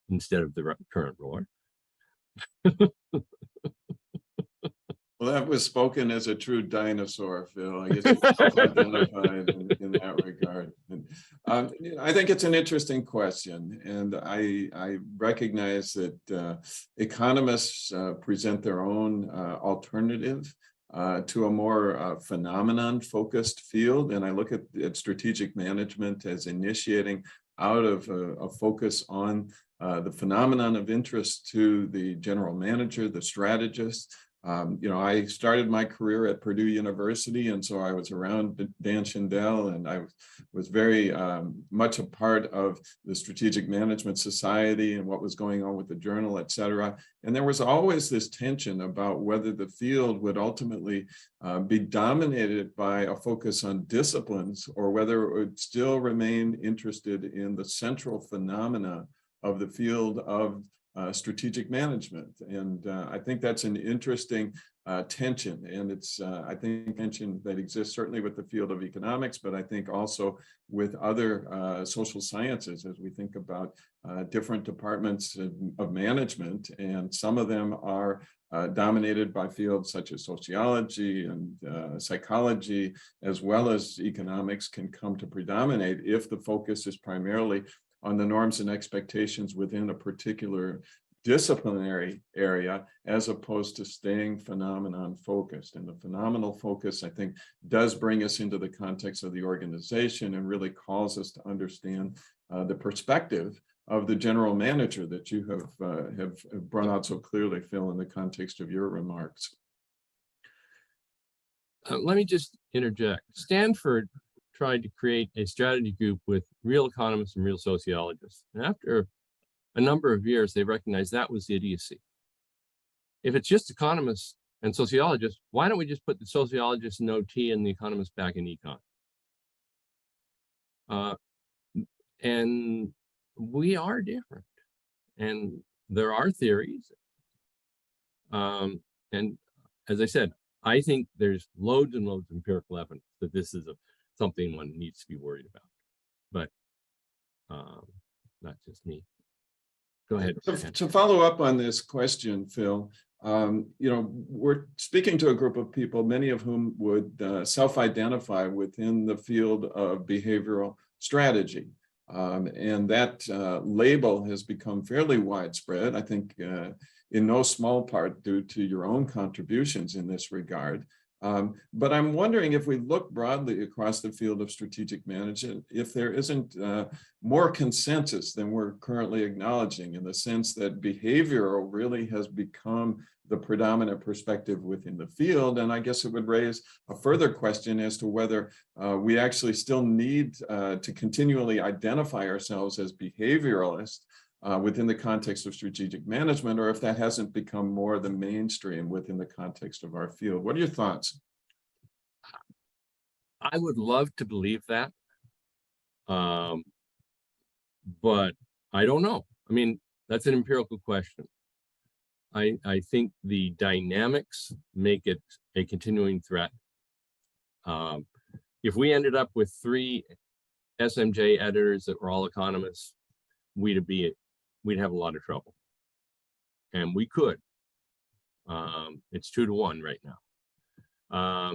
instead of the current war. Well, that was spoken as a true dinosaur, Phil. I guess you self-identified in that regard. And, I think it's an interesting question, and I recognize that economists present their own alternative to a more phenomenon-focused field, and I look at strategic management as initiating out of a focus on the phenomenon of interest to the general manager, the strategist. I started my career at Purdue University, and so I was around Dan Schindel, and I was very much a part of the Strategic Management Society and what was going on with the journal, et cetera. And there was always this tension about whether the field would ultimately be dominated by a focus on disciplines, or whether it would still remain interested in the central phenomena of the field of strategic management. And I think that's an interesting tension. And it's, I think, tension that exists certainly with the field of economics, but I think also with other social sciences, as we think about different departments of management. And some of them are dominated by fields such as sociology and psychology, as well as economics, can come to predominate if the focus is primarily on the norms and expectations within a particular disciplinary area, as opposed to staying phenomenon focused. And the phenomenal focus, I think, does bring us into the context of the organization and really calls us to understand the perspective of the general manager that you have brought out so clearly, Phil, in the context of your remarks. Let me just interject. Stanford tried to create a strategy group with real economists and real sociologists. And after a number of years, they recognized that was idiocy. If it's just economists and sociologists, why don't we just put the sociologists in OT and the economists back in econ? And we are different. And there are theories. And as I said, I think there's loads and loads of empirical evidence that this is something one needs to be worried about. But not just me. Go ahead. To follow up on this question, Phil, we're speaking to a group of people, many of whom would self-identify within the field of behavioral strategy. And that label has become fairly widespread, I think, in no small part due to your own contributions in this regard. But I'm wondering, if we look broadly across the field of strategic management, if there isn't more consensus than we're currently acknowledging, in the sense that behavioral really has become the predominant perspective within the field. And I guess it would raise a further question as to whether we actually still need to continually identify ourselves as behavioralists within the context of strategic management, or if that hasn't become more the mainstream within the context of our field. What are your thoughts? I would love to believe that, but I don't know. I mean, that's an empirical question. I think the dynamics make it a continuing threat. If we ended up with 3 SMJ editors that were all economists, we'd have a lot of trouble. And we could. It's 2 to 1 right now.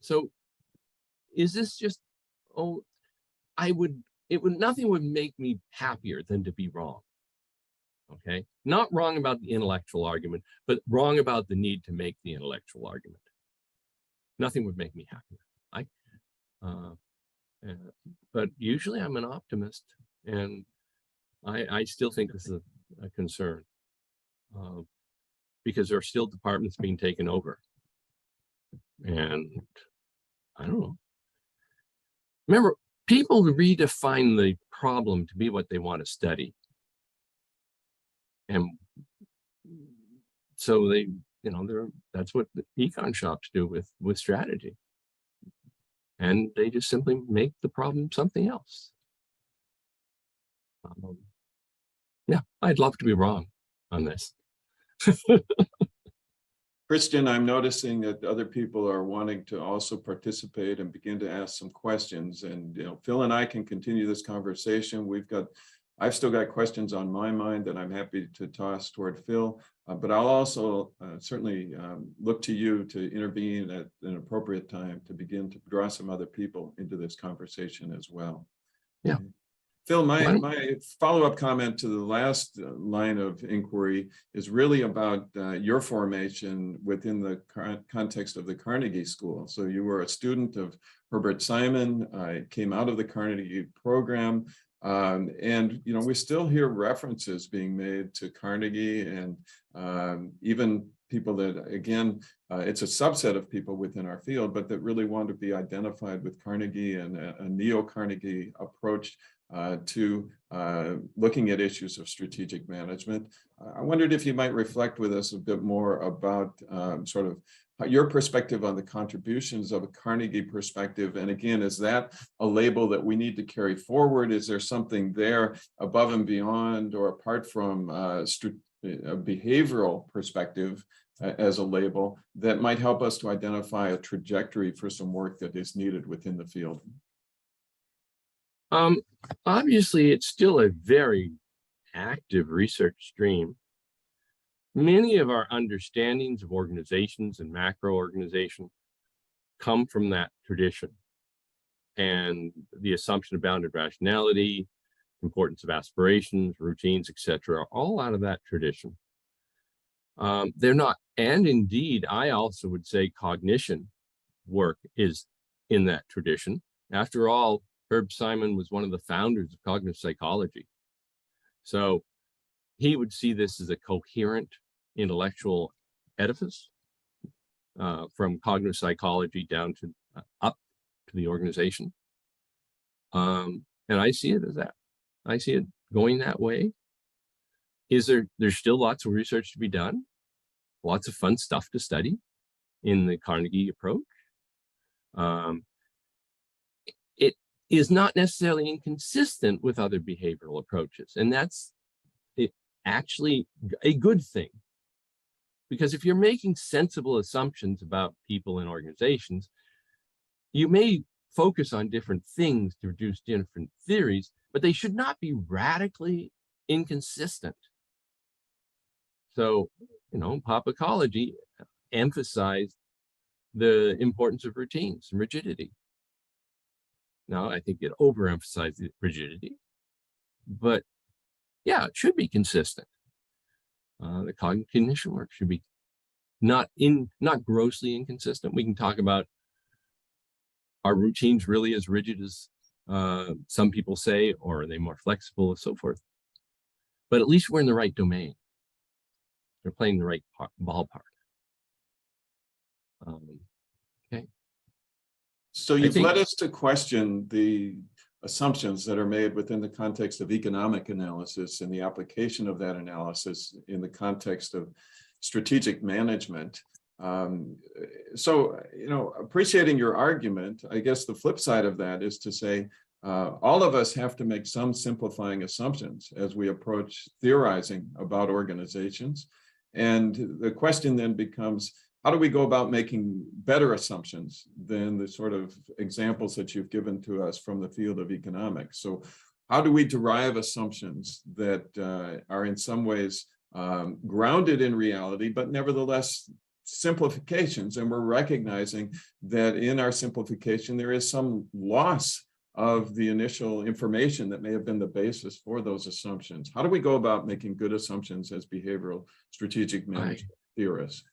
So is this just, nothing would make me happier than to be wrong. Okay, not wrong about the intellectual argument, but wrong about the need to make the intellectual argument. Nothing would make me happier. But usually I'm an optimist, and I still think this is a concern, because there are still departments being taken over. And I don't know. Remember, people redefine the problem to be what they want to study. And so they, that's what the econ shops do with strategy. And they just simply make the problem something else. Yeah, I'd love to be wrong on this. Christian, I'm noticing that other people are wanting to also participate and begin to ask some questions. And Phil and I can continue this conversation. I've still got questions on my mind that I'm happy to toss toward Phil, but I'll also certainly look to you to intervene at an appropriate time to begin to draw some other people into this conversation as well. Yeah. Phil, my follow-up comment to the last line of inquiry is really about your formation within the context of the Carnegie School. So you were a student of Herbert Simon, came out of the Carnegie program, and we still hear references being made to Carnegie, and even people that, again, it's a subset of people within our field, but that really want to be identified with Carnegie and a neo-Carnegie approach to looking at issues of strategic management. I wondered if you might reflect with us a bit more about sort of your perspective on the contributions of a Carnegie perspective. And again, is that a label that we need to carry forward? Is there something there above and beyond or apart from a behavioral perspective as a label that might help us to identify a trajectory for some work that is needed within the field? Obviously, it's still a very active research stream. Many of our understandings of organizations and macro organization come from that tradition, and the assumption of bounded rationality, importance of aspirations, routines, etc., are all out of that tradition. They're not, and indeed, I also would say cognition work is in that tradition. After all, Herb Simon was one of the founders of cognitive psychology. So he would see this as a coherent intellectual edifice from cognitive psychology down to up to the organization. And I see it as that. I see it going that way. There's still lots of research to be done, lots of fun stuff to study in the Carnegie approach. It is not necessarily inconsistent with other behavioral approaches, and that's actually a good thing. Because if you're making sensible assumptions about people and organizations, you may focus on different things to produce different theories, but they should not be radically inconsistent. So, pop ecology emphasized the importance of routines and rigidity. Now, I think it overemphasized the rigidity, but yeah, it should be consistent. The cognition work should be not grossly inconsistent. We can talk about, are routines really as rigid as some people say, or are they more flexible and so forth? But at least we're in the right domain. They're playing the right ballpark. Okay. So you've led us to question the assumptions that are made within the context of economic analysis and the application of that analysis in the context of strategic management. Appreciating your argument, I guess the flip side of that is to say, all of us have to make some simplifying assumptions as we approach theorizing about organizations. And the question then becomes, how do we go about making better assumptions than the sort of examples that you've given to us from the field of economics? So how do we derive assumptions that are in some ways grounded in reality, but nevertheless simplifications? And we're recognizing that in our simplification, there is some loss of the initial information that may have been the basis for those assumptions. How do we go about making good assumptions as behavioral strategic management theorists?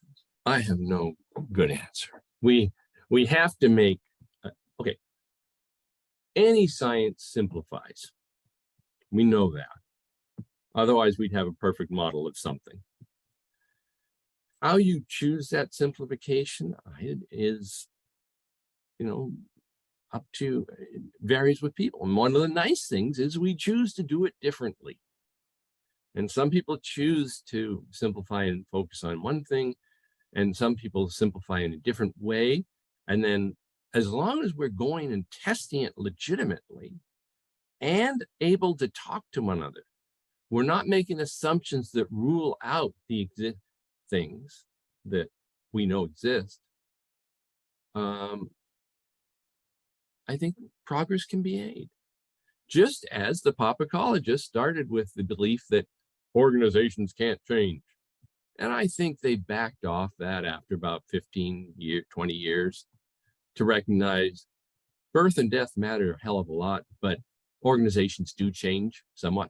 I have no good answer. We have to make, okay, any science simplifies. We know that. Otherwise, we'd have a perfect model of something. How you choose that simplification is, up to, it varies with people. And one of the nice things is we choose to do it differently. And some people choose to simplify and focus on one thing, and some people simplify in a different way. And then as long as we're going and testing it legitimately and able to talk to one another we're not making assumptions that rule out the things that we know exist, I think progress can be made. Just as the pop ecologists started with the belief that organizations can't change. And I think they backed off that after about 20 years to recognize birth and death matter a hell of a lot, but organizations do change somewhat.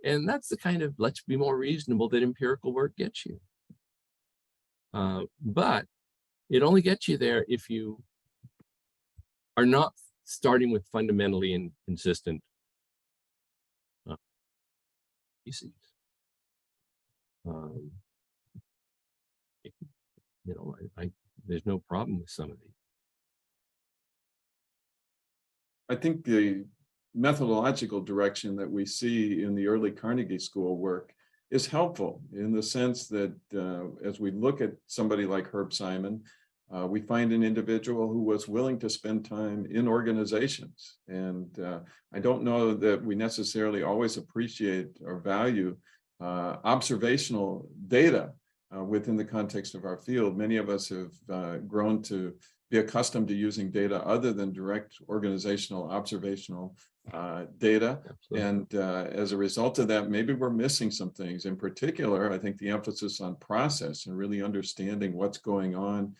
And that's the kind of, let's be more reasonable, that empirical work gets you. But it only gets you there if you are not starting with fundamentally inconsistent theses. There's no problem with some of these. I think the methodological direction that we see in the early Carnegie School work is helpful in the sense that as we look at somebody like Herb Simon, we find an individual who was willing to spend time in organizations. And I don't know that we necessarily always appreciate or value observational data within the context of our field. Many of us have grown to be accustomed to using data other than direct organizational observational data. Absolutely. And as a result of that, maybe we're missing some things. In particular, I think the emphasis on process and really understanding what's going on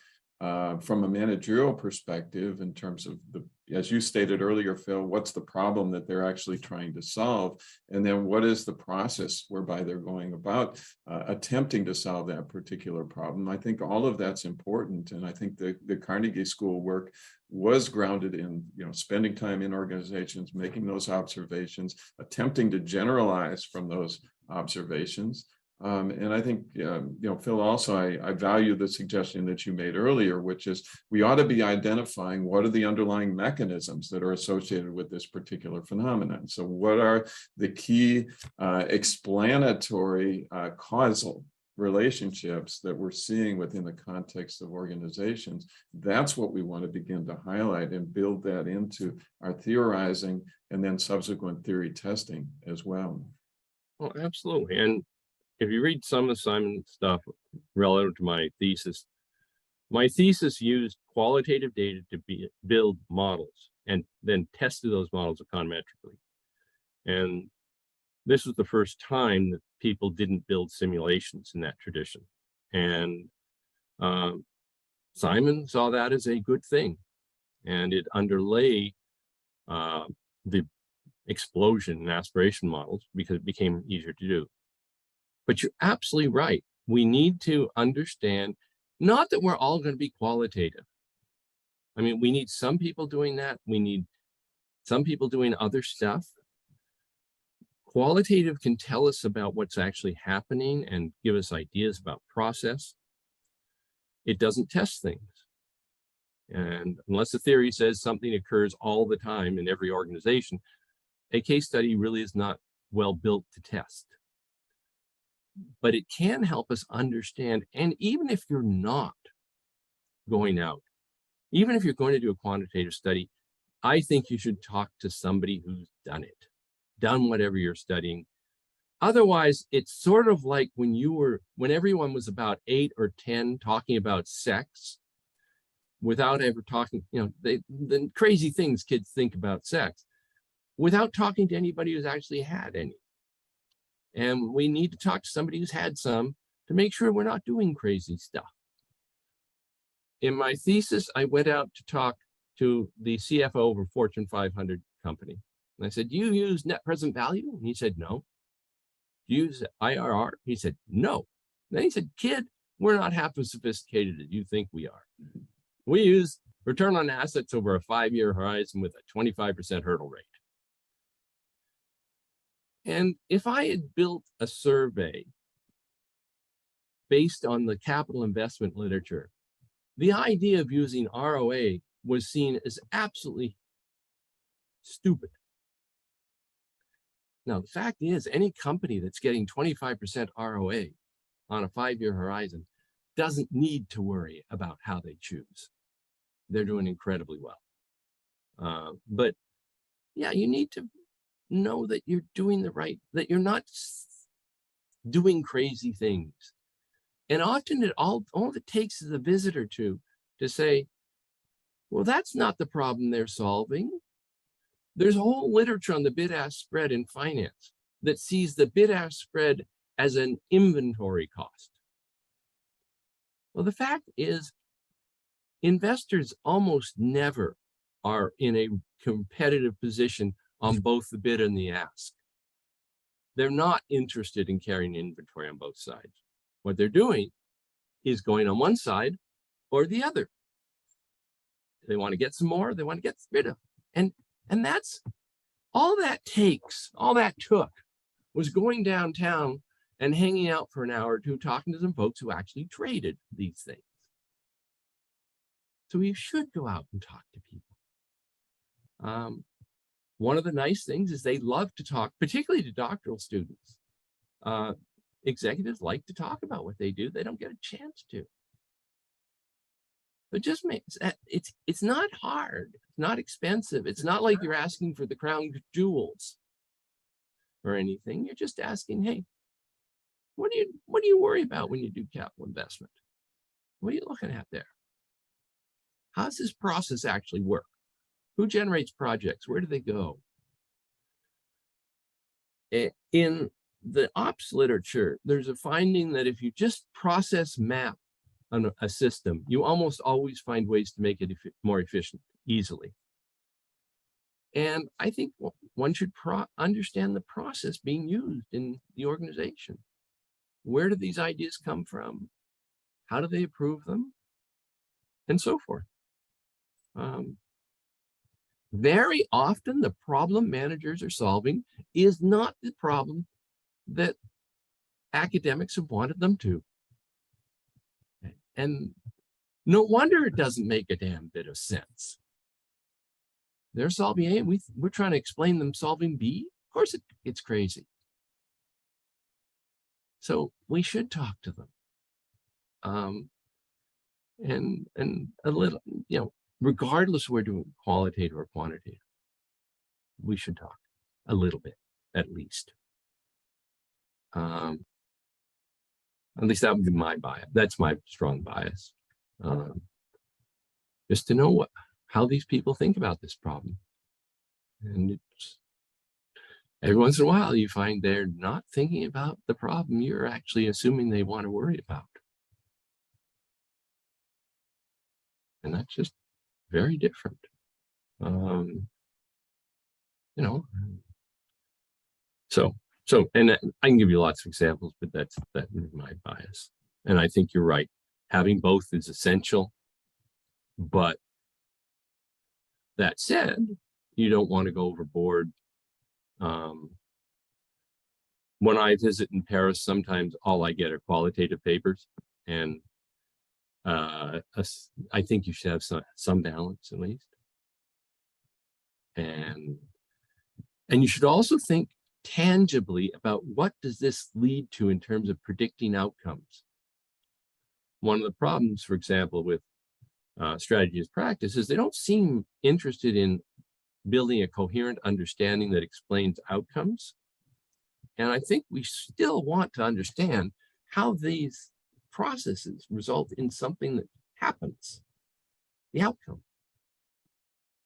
from a managerial perspective in terms of the, as you stated earlier, Phil, what's the problem that they're actually trying to solve? And then what is the process whereby they're going about attempting to solve that particular problem? I think all of that's important. And I think the Carnegie School work was grounded in, spending time in organizations, making those observations, attempting to generalize from those observations. And I think, Phil, also, I value the suggestion that you made earlier, which is we ought to be identifying what are the underlying mechanisms that are associated with this particular phenomenon. So what are the key explanatory causal relationships that we're seeing within the context of organizations? That's what we want to begin to highlight and build that into our theorizing and then subsequent theory testing as well. Well, absolutely. And if you read some of Simon's stuff relative to my thesis used qualitative data to build models and then tested those models econometrically. And this was the first time that people didn't build simulations in that tradition. And Simon saw that as a good thing. And it underlay the explosion in aspiration models because it became easier to do. But you're absolutely right. We need to understand, not that we're all going to be qualitative. I mean, we need some people doing that. We need some people doing other stuff. Qualitative can tell us about what's actually happening and give us ideas about process. It doesn't test things. And unless the theory says something occurs all the time in every organization, a case study really is not well built to test. But it can help us understand, and even if you're not going out, even if you're going to do a quantitative study, I think you should talk to somebody who's done it, done whatever you're studying. Otherwise, it's sort of like when everyone was about 8 or 10 talking about sex without ever talking, the crazy things kids think about sex, without talking to anybody who's actually had any. And we need to talk to somebody who's had some to make sure we're not doing crazy stuff. In my thesis, I went out to talk to the CFO of a Fortune 500 company. And I said, do you use net present value? And he said, no. Do you use IRR? He said, no. Then he said, kid, we're not half as sophisticated as you think we are. We use return on assets over a 5-year horizon with a 25% hurdle rate. And if I had built a survey based on the capital investment literature, the idea of using ROA was seen as absolutely stupid. Now, the fact is, any company that's getting 25% ROA on a 5-year horizon doesn't need to worry about how they choose. They're doing incredibly well. But yeah, you need to know that you're doing that you're not doing crazy things. And often all it takes is a visitor to say, well, that's not the problem they're solving. There's a whole literature on the bid-ask spread in finance that sees the bid-ask spread as an inventory cost. Well, the fact is, investors almost never are in a competitive position on both the bid and the ask. They're not interested in carrying inventory on both sides. What they're doing is going on one side or the other. They want to get some more, they want to get rid of. And that's all that takes, all that took was going downtown and hanging out for an hour or two, talking to some folks who actually traded these things. So you should go out and talk to people. One of the nice things is they love to talk, particularly to doctoral students. Executives like to talk about what they do. They don't get a chance to. But just makes it's not hard. It's not expensive. It's not like you're asking for the crown jewels or anything. You're just asking, hey, what do you worry about when you do capital investment? What are you looking at there? How does this process actually work? Who generates projects? Where do they go? In the ops literature, there's a finding that if you just process map on a system, you almost always find ways to make it more efficient, easily. And I think one should understand the process being used in the organization. Where do these ideas come from? How do they approve them? And so forth. Very often, the problem managers are solving is not the problem that academics have wanted them to. And no wonder it doesn't make a damn bit of sense. They're solving A, and we're trying to explain them solving B. Of course, it's crazy. So we should talk to them. And a little, regardless if we're doing qualitative or quantitative, we should talk a little bit, at least. At least that would be my bias. That's my strong bias. Just to know how these people think about this problem. And every once in a while, you find they're not thinking about the problem you're actually assuming they want to worry about. And that's just very different. So, and I can give you lots of examples, but that is my bias. And I think you're right. Having both is essential, but that said, you don't want to go overboard. When I visit in Paris, sometimes all I get are qualitative papers, and I think you should have some balance at least. And you should also think tangibly about what does this lead to in terms of predicting outcomes. One of the problems, for example, with strategy as practice is they don't seem interested in building a coherent understanding that explains outcomes. And I think we still want to understand how these processes result in something that happens, the outcome.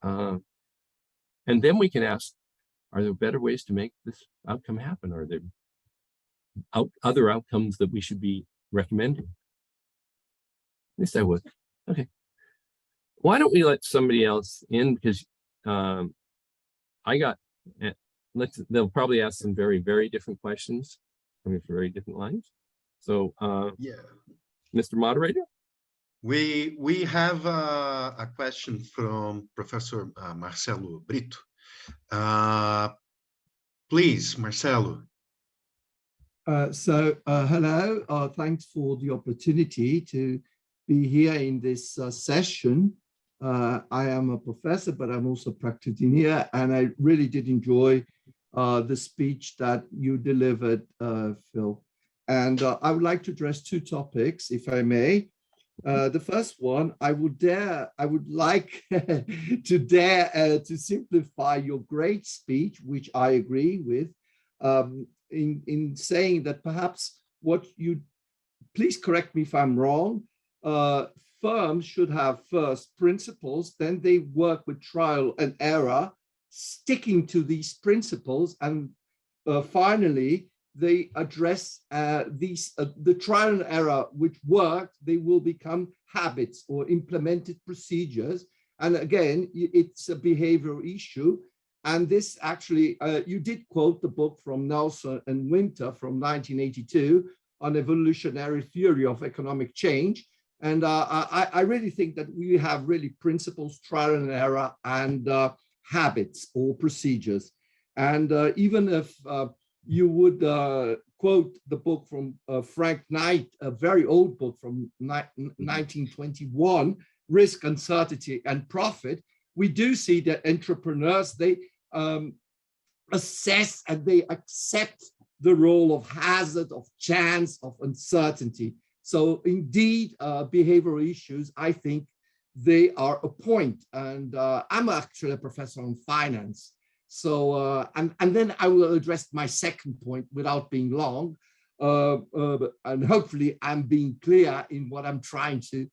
And then we can ask, are there better ways to make this outcome happen? Are there other outcomes that we should be recommending? At least I would. Okay. Why don't we let somebody else in? Because they'll probably ask some very, very different questions coming from very different lines. So, yeah, Mr. Moderator? We have a question from Professor Marcelo Brito. Please, Marcelo. Hello, thanks for the opportunity to be here in this session. I am a professor, but I'm also a practitioner, and I really did enjoy the speech that you delivered, Phil. And I would like to address two topics, if I may. The first one, I would like to dare to simplify your great speech, which I agree with, in saying that perhaps please correct me if I'm wrong, firms should have first principles, then they work with trial and error, sticking to these principles, and finally, they address the trial and error which worked, they will become habits or implemented procedures. And again, it's a behavioral issue. And this actually, you did quote the book from Nelson and Winter from 1982 on evolutionary theory of economic change. And I really think that we have really principles, trial and error, and habits or procedures. And even if you would quote the book from Frank Knight, a very old book from 1921, Risk, Uncertainty, and Profit, we do see that entrepreneurs, they assess and they accept the role of hazard, of chance, of uncertainty. So indeed, behavioral issues, I think they are a point. And I'm actually a professor on finance. So, and then I will address my second point without being long. And hopefully I'm being clear in what I'm trying to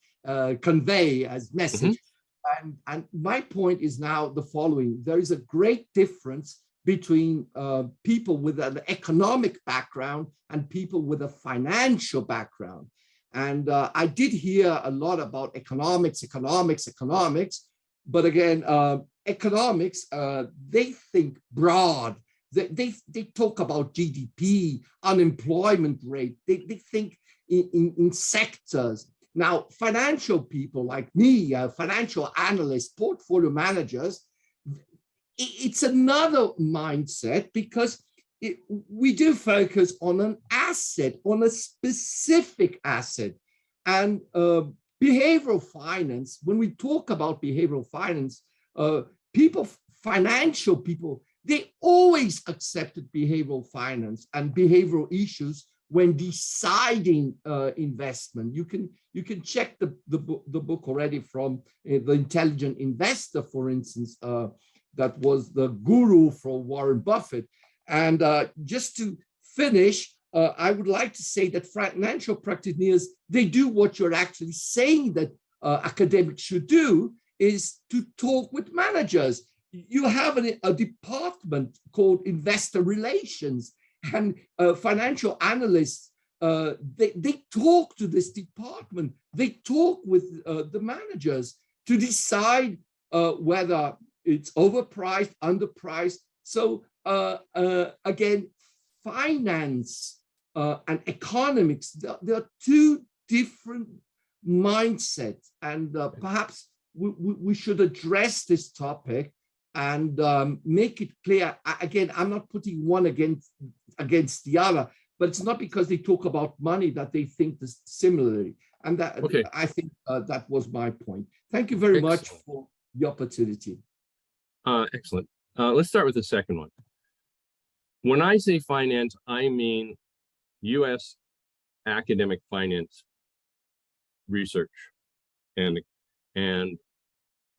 convey as message. And my point is now the following. There is a great difference between people with an economic background and people with a financial background. And I did hear a lot about economics. But again, economics, they think broad. They talk about GDP, unemployment rate. They think in sectors. Now, financial people like me, financial analysts, portfolio managers, it's another mindset because we do focus on an asset, on a specific asset. And behavioral finance, when we talk about behavioral finance, financial people, they always accepted behavioral finance and behavioral issues when deciding investment. You can check the book already from The Intelligent Investor, for instance, that was the guru for Warren Buffett. And just to finish, I would like to say that financial practitioners, they do what you're actually saying that academics should do, is to talk with managers. You have a department called investor relations, and financial analysts, they talk to this department. They talk with the managers to decide whether it's overpriced, underpriced. So again, finance and economics, there are two different mindsets, and perhaps we should address this topic and make it clear. Again, I'm not putting one against the other, but it's not because they talk about money that they think this similarly. And that, okay, I think that was my point. Thank you very much for the opportunity. Excellent. Let's start with the second one. When I say finance, I mean U.S. academic finance research. And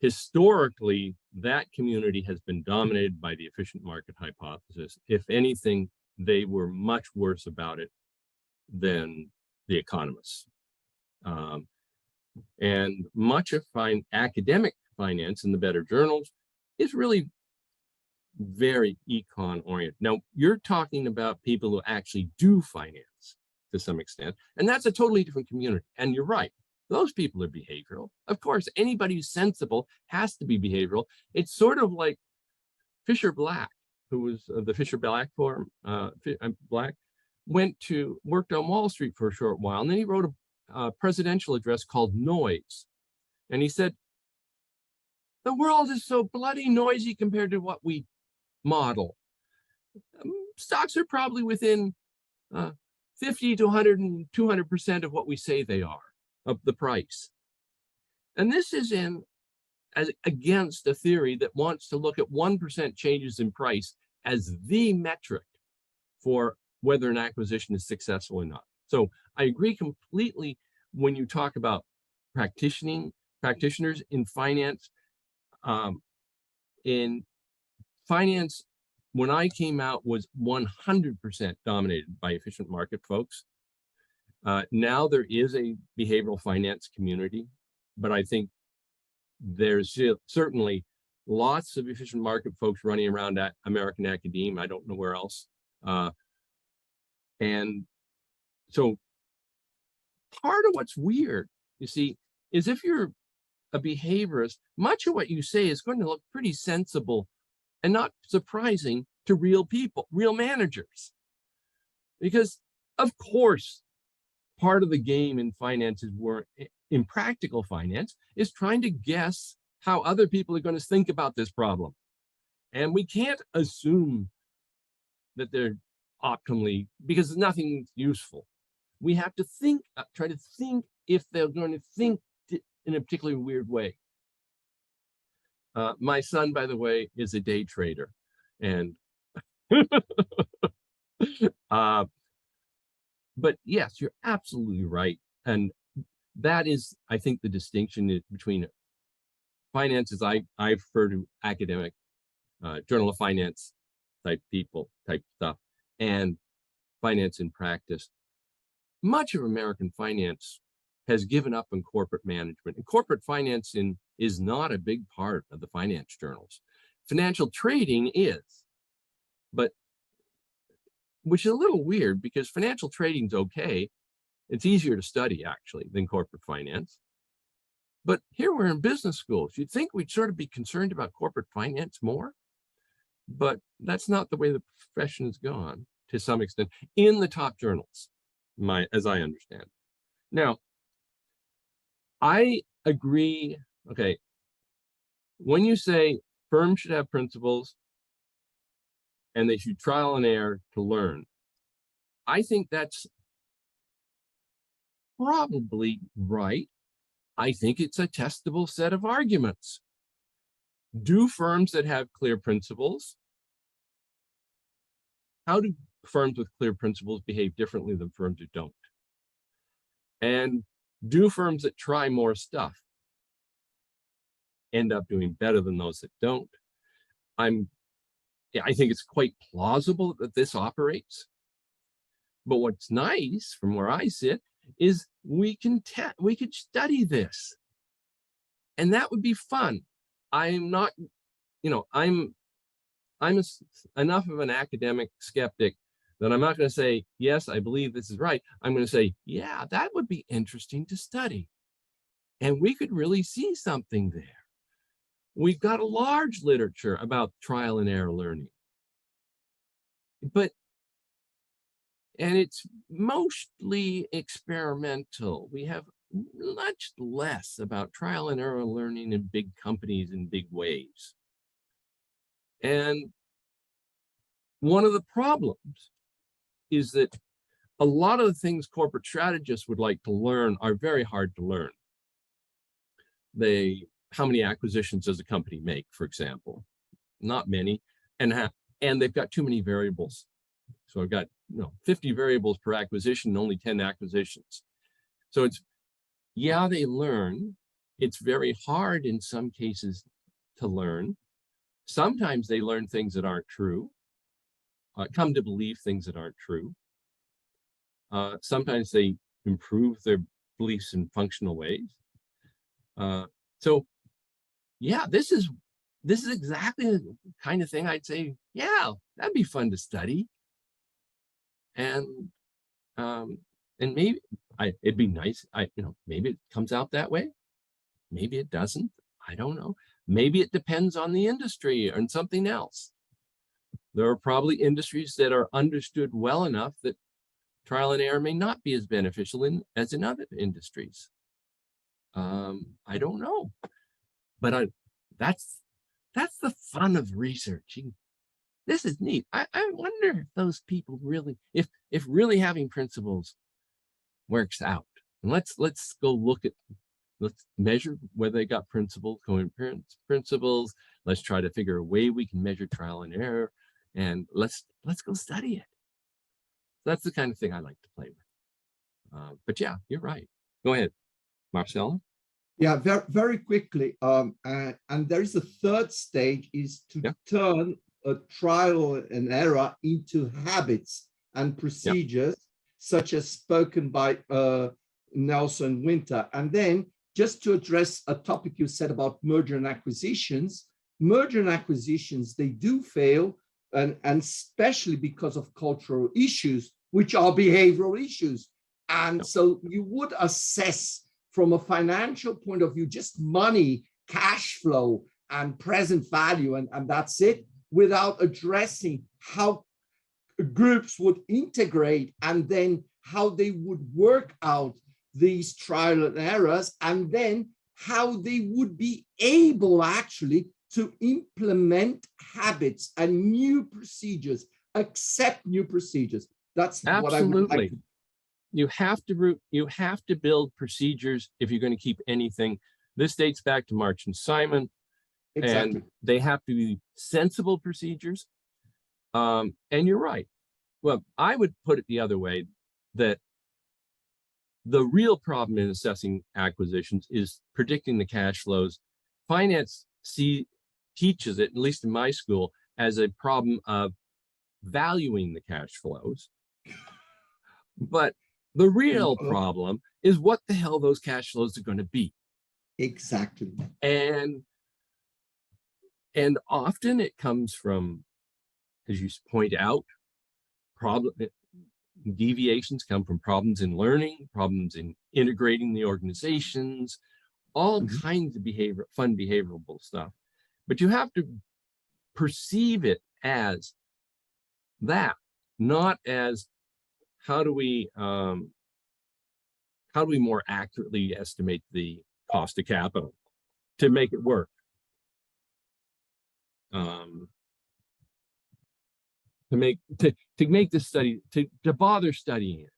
historically, that community has been dominated by the efficient market hypothesis. If anything, they were much worse about it than the economists. And much of academic finance in the better journals is really very econ oriented. Now, you're talking about people who actually do finance to some extent, and that's a totally different community. And you're right, those people are behavioral. Of course, anybody who's sensible has to be behavioral. It's sort of like Fisher Black, who was the Fisher Black firm, Black, worked on Wall Street for a short while, and then he wrote a presidential address called Noise. And he said, the world is so bloody noisy compared to what we model. Stocks are probably within 50 to 100 and 200% of what we say they are, of the price. And this is against a theory that wants to look at 1% changes in price as the metric for whether an acquisition is successful or not. So I agree completely when you talk about practitioners in finance. In finance, when I came out, was 100% dominated by efficient market folks. Now there is a behavioral finance community, but I think there's certainly lots of efficient market folks running around at American academia. I don't know where else. And so part of what's weird, you see, is if you're a behaviorist, much of what you say is going to look pretty sensible and not surprising to real people, real managers. Because of course, part of the game in finances, in practical finance, is trying to guess how other people are going to think about this problem. And we can't assume that they're optimally, because nothing's useful. We have to think, try to think if they're going to think in a particularly weird way. My son, by the way, is a day trader. And but yes, you're absolutely right. And that is, I think, the distinction between finances. I refer to academic, Journal of Finance type people, type stuff, and finance in practice. Much of American finance has given up on corporate management, and corporate finance is not a big part of the finance journals. Financial trading is, but which is a little weird because financial trading's okay. It's easier to study actually than corporate finance. But here we're in business schools. You'd think we'd sort of be concerned about corporate finance more, but that's not the way the profession has gone to some extent in the top journals, as I understand. Now, I agree, okay, when you say firms should have principles and they should trial and error to learn, I think that's probably right. I think it's a testable set of arguments. Do firms that have clear principles, how do firms with clear principles behave differently than firms who don't? And do firms that try more stuff end up doing better than those that don't? I think it's quite plausible that this operates. But what's nice from where I sit is we could study this, and that would be fun. I'm not, I'm enough of an academic skeptic that I'm not going to say, yes, I believe this is right. I'm going to say, yeah, that would be interesting to study. And we could really see something there. We've got a large literature about trial and error learning. And it's mostly experimental. We have much less about trial and error learning in big companies in big ways. And one of the problems is that a lot of the things corporate strategists would like to learn are very hard to learn. How many acquisitions does a company make, for example? Not many, and they've got too many variables. So I've got 50 variables per acquisition, only 10 acquisitions. So they learn. It's very hard in some cases to learn. Sometimes they learn things that aren't true, come to believe things that aren't true. Sometimes they improve their beliefs in functional ways. This is exactly the kind of thing I'd say, yeah, that'd be fun to study. And maybe it'd be nice. Maybe it comes out that way. Maybe it doesn't. I don't know. Maybe it depends on the industry or something else. There are probably industries that are understood well enough that trial and error may not be as beneficial as in other industries. I don't know, but that's the fun of researching. This is neat. I wonder if those people really, if really having principles works out. And let's go look at, let's measure whether they got principles, coherence principles. Let's try to figure a way we can measure trial and error, and let's go study it. That's the kind of thing I like to play with. But yeah, you're right. Go ahead, Marcella. Yeah, very, very quickly. And there is a third stage is to turn a trial and error into habits and procedures, such as spoken by Nelson Winter. And then just to address a topic you said about merger and acquisitions, they do fail, and especially because of cultural issues, which are behavioral issues. And so you would assess from a financial point of view, just money, cash flow, and present value, and that's it, without addressing how groups would integrate and then how they would work out these trial and errors, and then how they would be able actually to implement habits and new procedures, accept new procedures. That's what I would like to. You have to build procedures if you're going to keep anything. This dates back to March and Simon, and they have to be sensible procedures. And you're right. Well, I would put it the other way, that the real problem in assessing acquisitions is predicting the cash flows. Finance teaches it, at least in my school, as a problem of valuing the cash flows. But the real problem is what the hell those cash flows are going to be. Exactly. And often it comes from, as you point out, deviations come from problems in learning, problems in integrating the organizations, all kinds of fun behavioral stuff. But you have to perceive it as that, not as how do we more accurately estimate the cost of capital to make it work. To make this study, to bother studying it.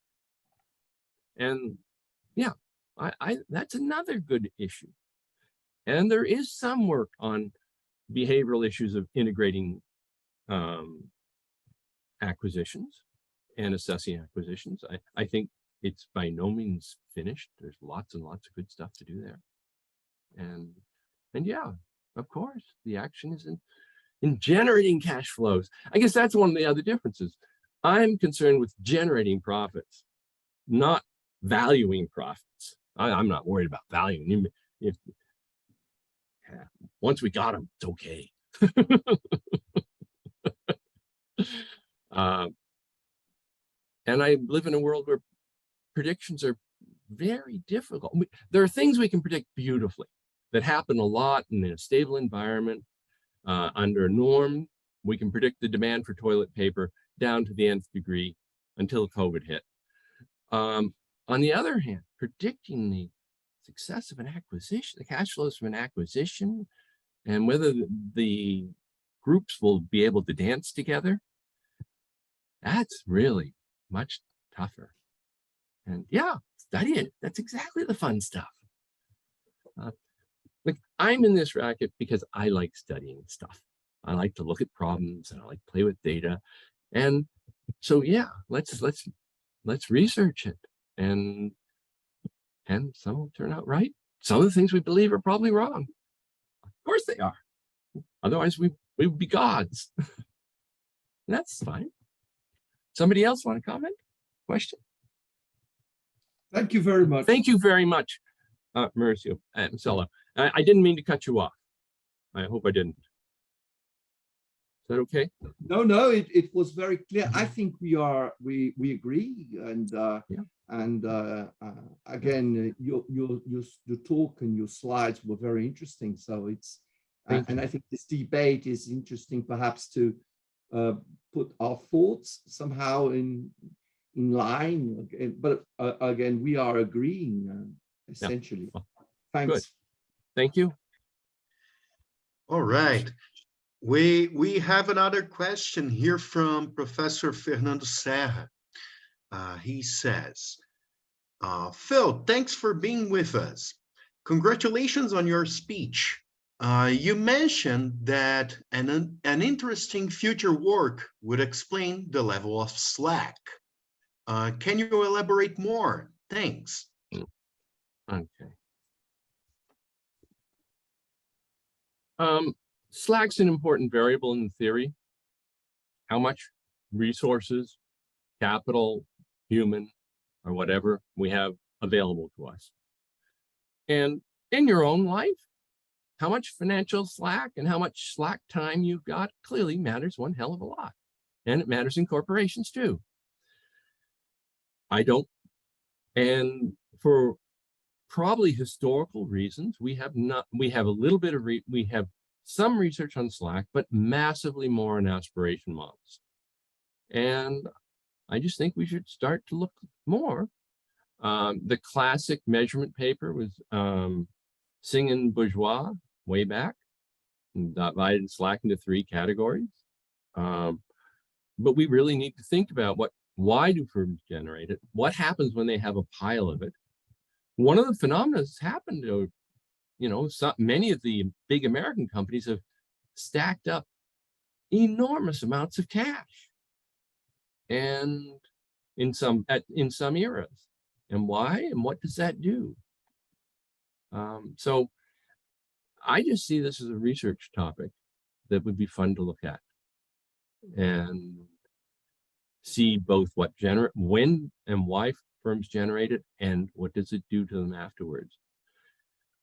And yeah, that's another good issue. And there is some work on behavioral issues of integrating acquisitions and assessing acquisitions. I think it's by no means finished. There's lots and lots of good stuff to do there. And yeah, of course, the action is in generating cash flows. I guess that's one of the other differences. I'm concerned with generating profits, not valuing profits. I'm not worried about valuing. Once we got them, it's okay. And I live in a world where predictions are very difficult. There are things we can predict beautifully that happen a lot in a stable environment. Under a norm, we can predict the demand for toilet paper down to the nth degree until COVID hit. On the other hand, predicting the success of an acquisition, the cash flows from an acquisition, and whether the groups will be able to dance together, that's really much tougher. And yeah, study it. That's exactly the fun stuff. Like, I'm in this racket because I like studying stuff. I like to look at problems and I like to play with data. And so yeah, let's research it. And some will turn out right. Some of the things we believe are probably wrong. Of course they are. Otherwise we would be gods. That's fine. Somebody else want to comment? Question? Thank you very much. Thank you very much, Mauricio and Marcelo. I didn't mean to cut you off. I hope I didn't. Is that okay? No, it was very clear. I think we agree, and again, your talk and your slides were very interesting. So it's and I think this debate is interesting, perhaps to put our thoughts somehow in line. But again, we are agreeing essentially. Well, thanks. Good. Thank you. All right. We have another question here from Professor Fernando Serra. He says, Phil, thanks for being with us. Congratulations on your speech. You mentioned that an interesting future work would explain the level of slack. Can you elaborate more? Thanks. Okay. Slack's an important variable in theory. How much resources, capital, human, or whatever we have available to us. And in your own life, how much financial slack and how much slack time you've got clearly matters one hell of a lot. And it matters in corporations too. And for probably historical reasons, we have some research on Slack, but massively more on aspiration models. And I just think we should start to look more. The classic measurement paper was Singh and Bourgeois way back, and divided Slack into 3 categories. But we really need to think about why do firms generate it? What happens when they have a pile of it? One of the phenomena that's happened to, many of the big American companies have stacked up enormous amounts of cash, and in some eras. And why? And what does that do? So I just see this as a research topic that would be fun to look at and see both when and why firms generate it and what does it do to them afterwards.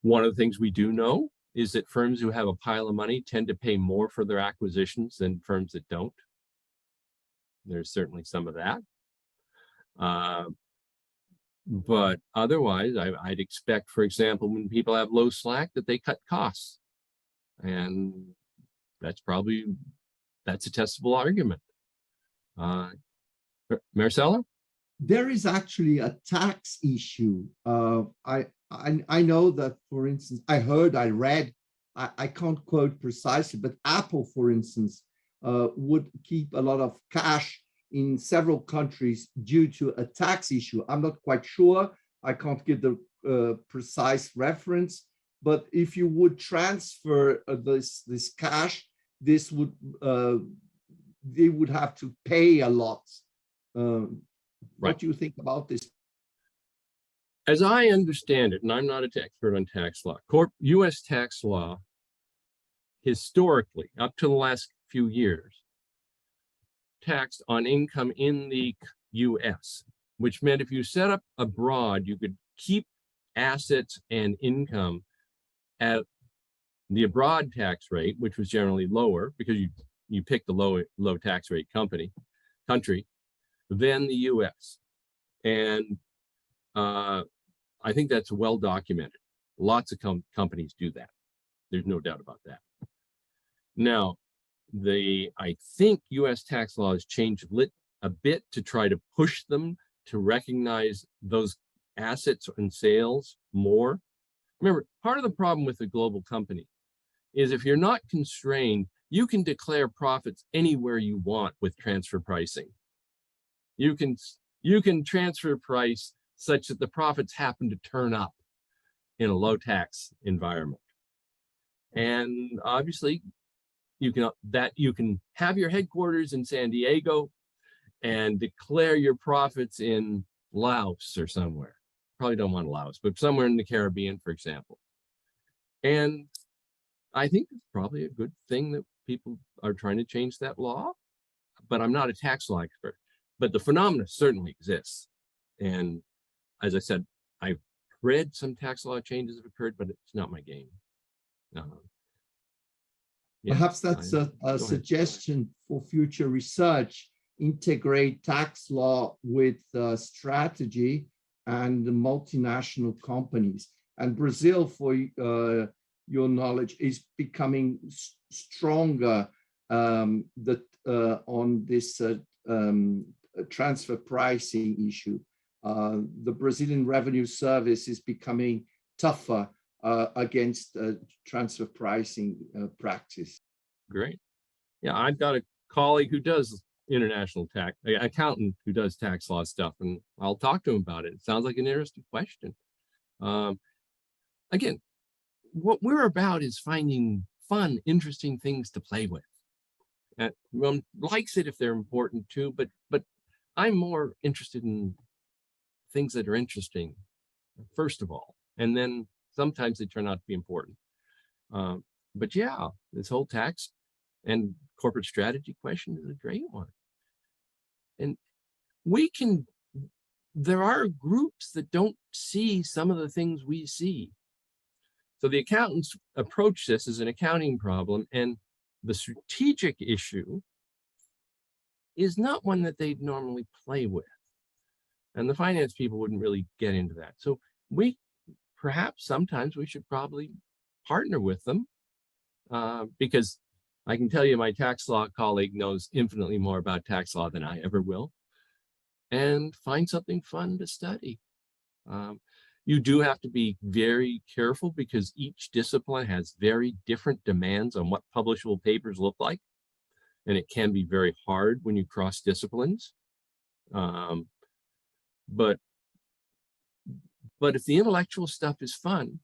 One of the things we do know is that firms who have a pile of money tend to pay more for their acquisitions than firms that don't. There's certainly some of that. But otherwise, I'd expect, for example, when people have low slack, that they cut costs. And that's a testable argument. Marcella? There is actually a tax issue. I know that, for instance, I read, I can't quote precisely, but Apple, for instance, would keep a lot of cash in several countries due to a tax issue. I'm not quite sure. I can't give the precise reference, but if you would transfer this cash, they would have to pay a lot. Right. What do you think about this? As I understand it, and I'm not an expert on tax law, U.S. tax law, historically, up to the last few years, taxed on income in the U.S., which meant if you set up abroad, you could keep assets and income at the abroad tax rate, which was generally lower because you picked the low tax rate country, than the U.S. And I think that's well documented. Lots of companies do that. There's no doubt about that. Now, I think U.S. tax law has changed a bit to try to push them to recognize those assets and sales more. Remember, part of the problem with a global company is if you're not constrained, you can declare profits anywhere you want with transfer pricing. You can transfer price such that the profits happen to turn up in a low tax environment. And obviously, you can have your headquarters in San Diego and declare your profits in Laos or somewhere. Probably don't want Laos, but somewhere in the Caribbean, for example. And I think it's probably a good thing that people are trying to change that law, but I'm not a tax law expert. But the phenomena certainly exists. And as I said, I've read some tax law changes have occurred, but it's not my game. Perhaps that's a suggestion for future research. Integrate tax law with strategy and the multinational companies. And Brazil, for your knowledge, is becoming stronger on this transfer pricing issue. The Brazilian Revenue Service is becoming tougher against transfer pricing practice. Great. Yeah, I've got a colleague who does international tax, an accountant who does tax law stuff, and I'll talk to him about it. It sounds like an interesting question. Again, what we're about is finding fun, interesting things to play with. One likes it if they're important too, but I'm more interested in things that are interesting, first of all, and then sometimes they turn out to be important. But yeah, this whole tax and corporate strategy question is a great one. And there are groups that don't see some of the things we see. So the accountants approach this as an accounting problem, and the strategic issue is not one that they'd normally play with. And the finance people wouldn't really get into that. So perhaps sometimes we should probably partner with them, because I can tell you my tax law colleague knows infinitely more about tax law than I ever will, and find something fun to study. You do have to be very careful because each discipline has very different demands on what publishable papers look like. And it can be very hard when you cross disciplines. But if the intellectual stuff is fun,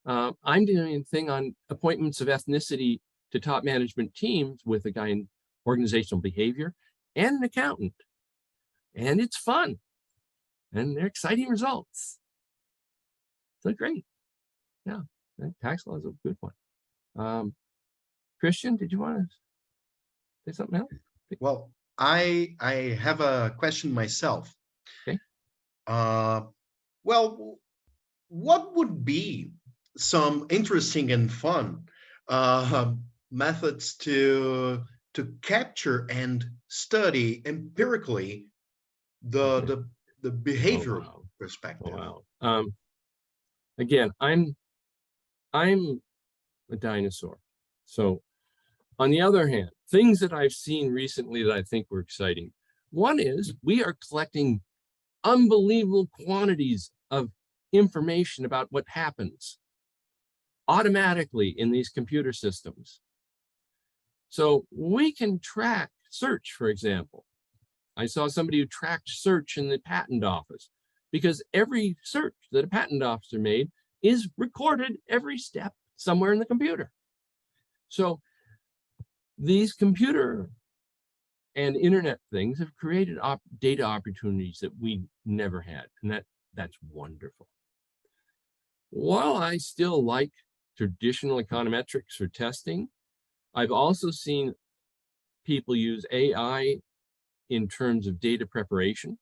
I'm doing a thing on appointments of ethnicity to top management teams with a guy in organizational behavior and an accountant. And it's fun. And they're exciting results. So great. Yeah, tax law is a good one. Christian, did you want to say something else? Well, I have a question myself. Okay. Well, what would be some interesting and fun methods to capture and study empirically the behavioral perspective? Oh, wow. Again, I'm a dinosaur. So on the other hand, things that I've seen recently that I think were exciting. One is we are collecting unbelievable quantities of information about what happens automatically in these computer systems. So we can track search, for example. I saw somebody who tracked search in the patent office, because every search that a patent officer made is recorded every step somewhere in the computer. So these computer and internet things have created data opportunities that we never had, and that's wonderful. While I still like traditional econometrics for testing, I've also seen people use AI in terms of data preparation.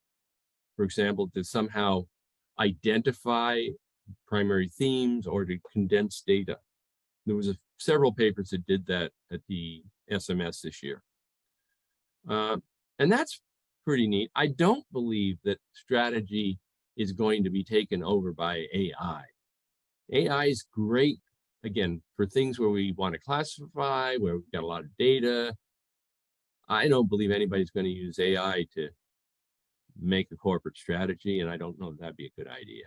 For example, to somehow identify primary themes or to condense data. There was several papers that did that at the SMS this year. And that's pretty neat. I don't believe that strategy is going to be taken over by AI. AI is great, again, for things where we want to classify, where we've got a lot of data. I don't believe anybody's going to use AI to make a corporate strategy, and I don't know if that'd be a good idea.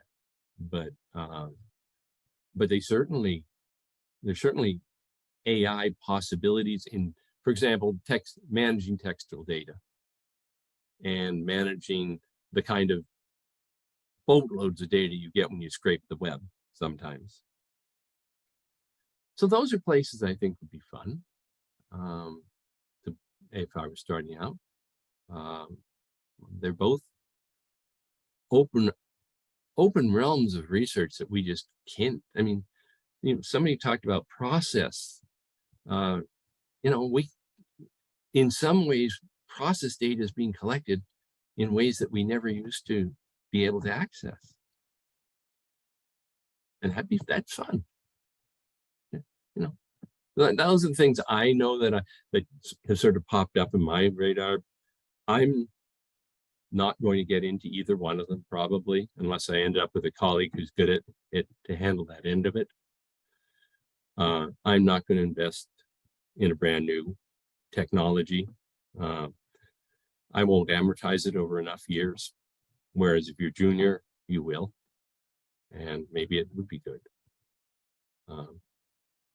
But there's certainly AI possibilities in, for example, managing textual data and managing the kind of boatloads of data you get when you scrape the web sometimes. So those are places I think would be fun if I was starting out. They're both open realms of research that we just can't. I mean, somebody talked about process. In some ways, process data is being collected in ways that we never used to be able to access. And that's fun. Those are the things I know that have sort of popped up in my radar. I'm not going to get into either one of them probably, unless I end up with a colleague who's good at it to handle that end of it. I'm not going to invest in a brand new technology. I won't amortize it over enough years. Whereas if you're junior, you will. And maybe it would be good.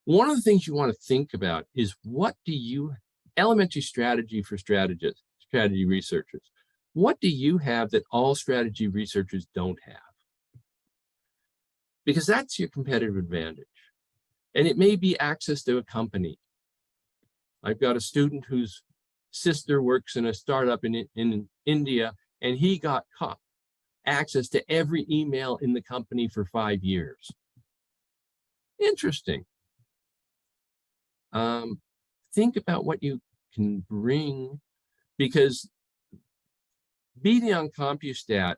One of the things you want to think about is elementary strategy for strategists, strategy researchers. What do you have that all strategy researchers don't have? Because that's your competitive advantage. And it may be access to a company. I've got a student whose sister works in a startup in India, and he got access to every email in the company for 5 years. Interesting. think about what you can bring, because beating on CompuStat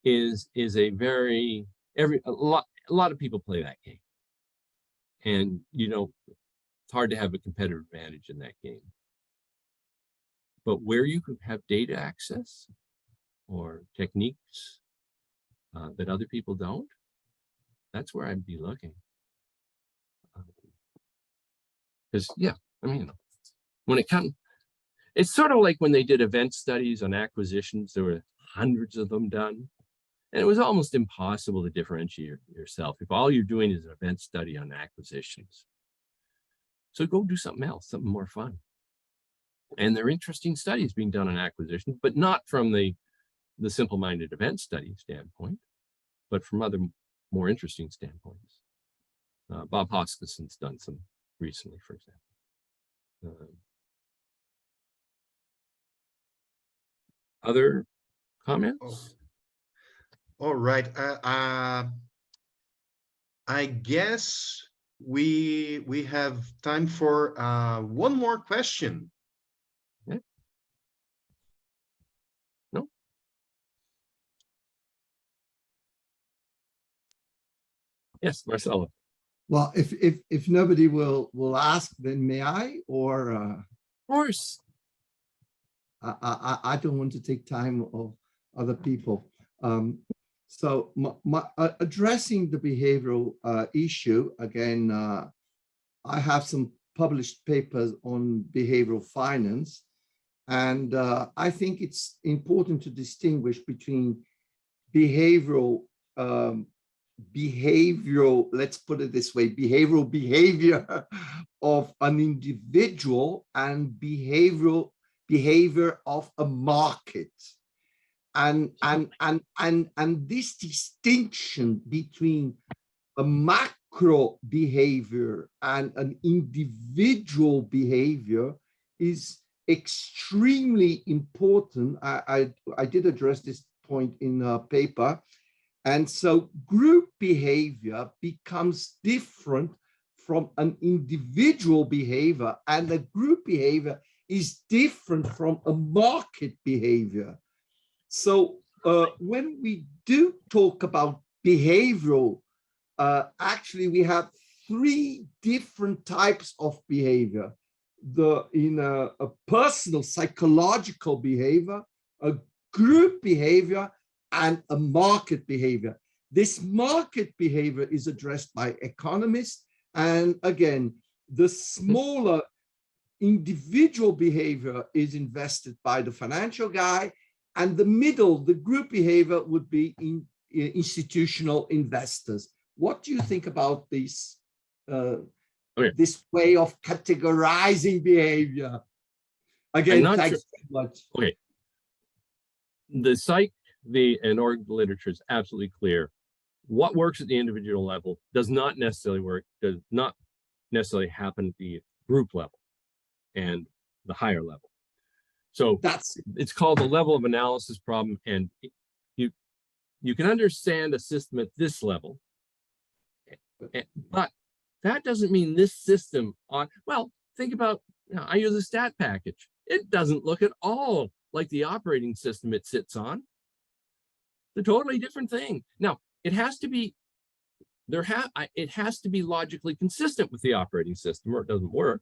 is a very, a lot of people play that game. And it's hard to have a competitive advantage in that game. But where you can have data access or techniques that other people don't, that's where I'd be looking. Because when it comes, it's sort of like when they did event studies on acquisitions, there were hundreds of them done. And it was almost impossible to differentiate yourself if all you're doing is an event study on acquisitions. So go do something else, something more fun. And there are interesting studies being done on acquisitions, but not from the simple-minded event study standpoint, but from other more interesting standpoints. Bob Hoskison's done some recently, for example. Other comments? All right. I guess we have time for one more question. Yeah. No? Yes, Marcelo. Well, if nobody will ask, then may I? Or of course. I don't want to take time of other people. So addressing the behavioral issue, again, I have some published papers on behavioral finance, and I think it's important to distinguish between behavioral, let's put it this way, behavioral behavior of an individual and behavior of a market. And this distinction between a macro behavior and an individual behavior is extremely important. I did address this point in a paper. And so group behavior becomes different from an individual behavior, and the group behavior is different from a market behavior. So when we do talk about behavioral, actually we have three different types of behavior. In a personal psychological behavior, a group behavior, and a market behavior. This market behavior is addressed by economists. And again, the smaller individual behavior is invested by the financial guy. And the middle, the group behavior, would be in institutional investors. What do you think about this, this way of categorizing behavior? Again, thanks so much. Okay. The org literature is absolutely clear. What works at the individual level does not necessarily happen at the group level and the higher level. So it's called the level of analysis problem, and you can understand a system at this level, but that doesn't mean this system think about, I use a stat package. It doesn't look at all like the operating system it sits on. It's a totally different thing. Now, it has to be logically consistent with the operating system, or it doesn't work,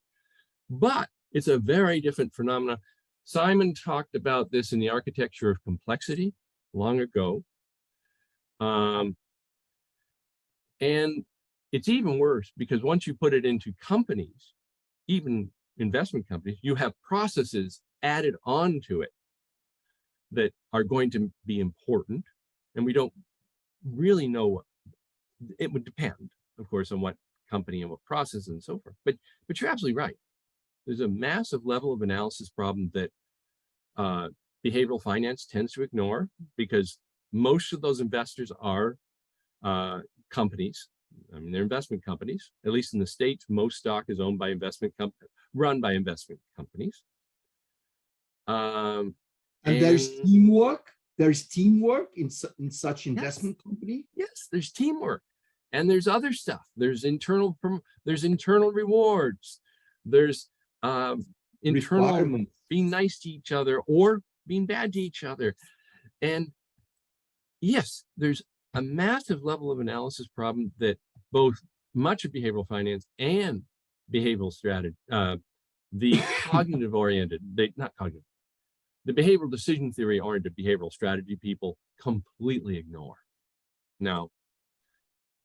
but it's a very different phenomenon. Simon talked about this in the architecture of complexity long ago. And it's even worse because once you put it into companies, even investment companies, you have processes added onto it that are going to be important. And we don't really know what, it would depend, of course, on what company and what process and so forth. But you're absolutely right. There's a massive level of analysis problem that behavioral finance tends to ignore, because most of those investors are companies. I mean, they're investment companies. At least in the States, most stock is owned by run by investment companies. And there's teamwork. There's teamwork in such investment company. Yes, there's teamwork, and there's other stuff. There's internal rewards. There's internal Requirements. being nice to each other or being bad to each other. And yes, there's a massive level of analysis problem that both much of behavioral finance and behavioral strategy, the cognitive oriented, not cognitive, the behavioral decision theory oriented behavioral strategy people completely ignore. Now,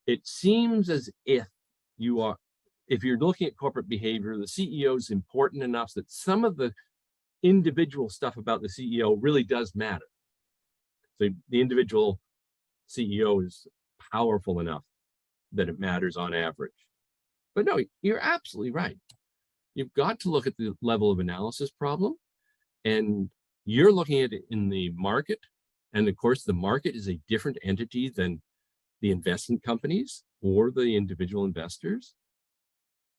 it seems as if if you're looking at corporate behavior, the CEO is important enough that some of the individual stuff about the CEO really does matter. So the individual CEO is powerful enough that it matters on average. But no, you're absolutely right. You've got to look at the level of analysis problem, and you're looking at it in the market. And of course, the market is a different entity than the investment companies or the individual investors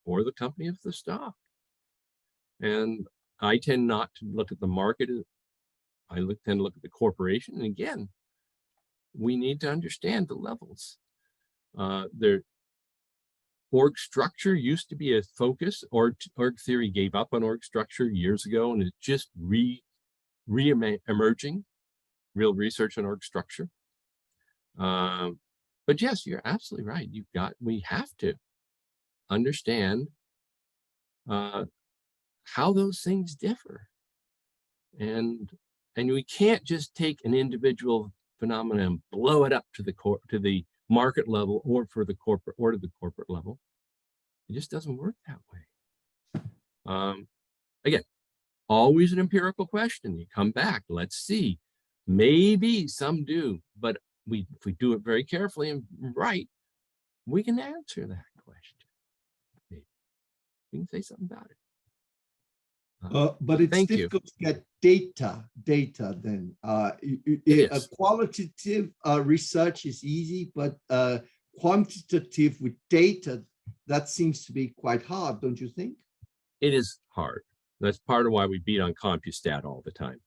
or the company of the stock. And I tend not to look at the market. I tend to look at the corporation. And again, we need to understand the levels. Their org structure used to be a focus. Org theory gave up on org structure years ago, and it's just re-emerging, real research on org structure. But yes, you're absolutely right. We have to understand how those things differ. And we can't just take an individual phenomenon and blow it up to the market level or to the corporate level. It just doesn't work that way. Again, always an empirical question. You come back, let's see. Maybe some do, but if we do it very carefully and right, we can answer that question. Maybe we can say something about it. But it's difficult to get data then. A qualitative research is easy, but quantitative with data, that seems to be quite hard, don't you think? It is hard. That's part of why we beat on CompuStat all the time.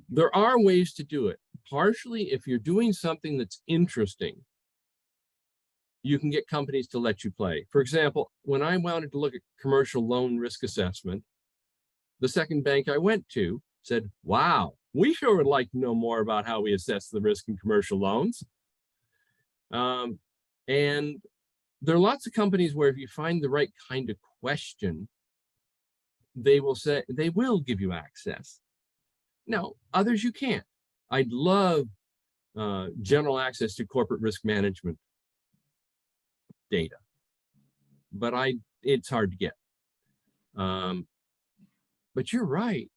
There are ways to do it. Partially, if you're doing something that's interesting, you can get companies to let you play. For example, when I wanted to look at commercial loan risk assessment, the second bank I went to said, wow, we sure would like to know more about how we assess the risk in commercial loans. And there are lots of companies where if you find the right kind of question, they will give you access. Now, others you can't. I'd love general access to corporate risk management data, but it's hard to get. But you're right.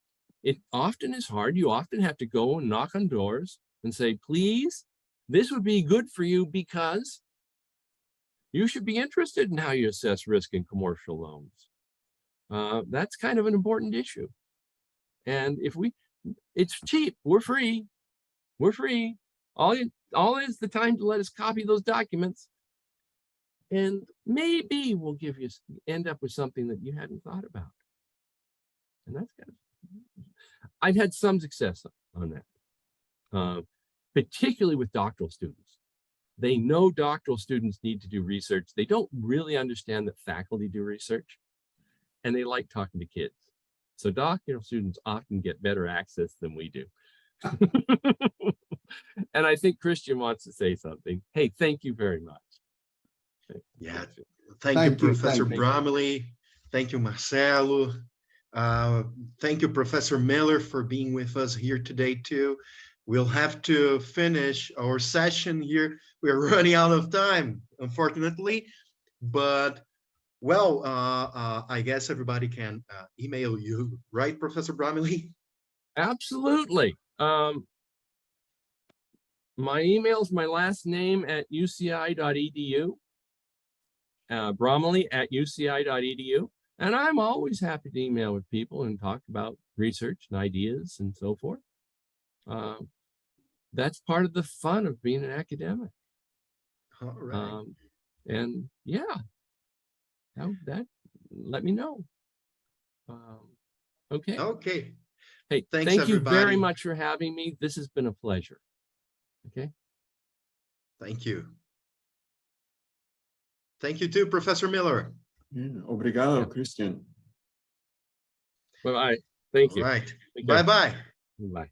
It often is hard. You often have to go and knock on doors and say, please, this would be good for you because you should be interested in how you assess risk in commercial loans. That's kind of an important issue. And it's cheap. We're free. We're free. All is the time to let us copy those documents. And maybe we'll end up with something that you hadn't thought about. And that's kind of, I've had some success on that, particularly with doctoral students. They know doctoral students need to do research. They don't really understand that faculty do research, and they like talking to kids. So doctoral students often get better access than we do. And I think Christian wants to say something. Hey, thank you very much. Yeah, thank you, Professor Bromiley. Thank you, Marcelo. Thank you, Professor Miller, for being with us here today too. We'll have to finish our session here. We're running out of time, unfortunately, but well, I guess everybody can email you, right, Professor Bromiley? Absolutely. My email is my last name at uci.edu, bromiley@uci.edu. And I'm always happy to email with people and talk about research and ideas and so forth. That's part of the fun of being an academic. All right. And yeah, let me know. Okay. Okay. Hey, thanks, thank you everybody. very much for having me. This has been a pleasure. Okay. Thank you. Thank you too, Professor Miller. Yeah. Obrigado, Yeah. Christian. Bye-bye. Thank All you. right. Take care. Bye-bye. Bye.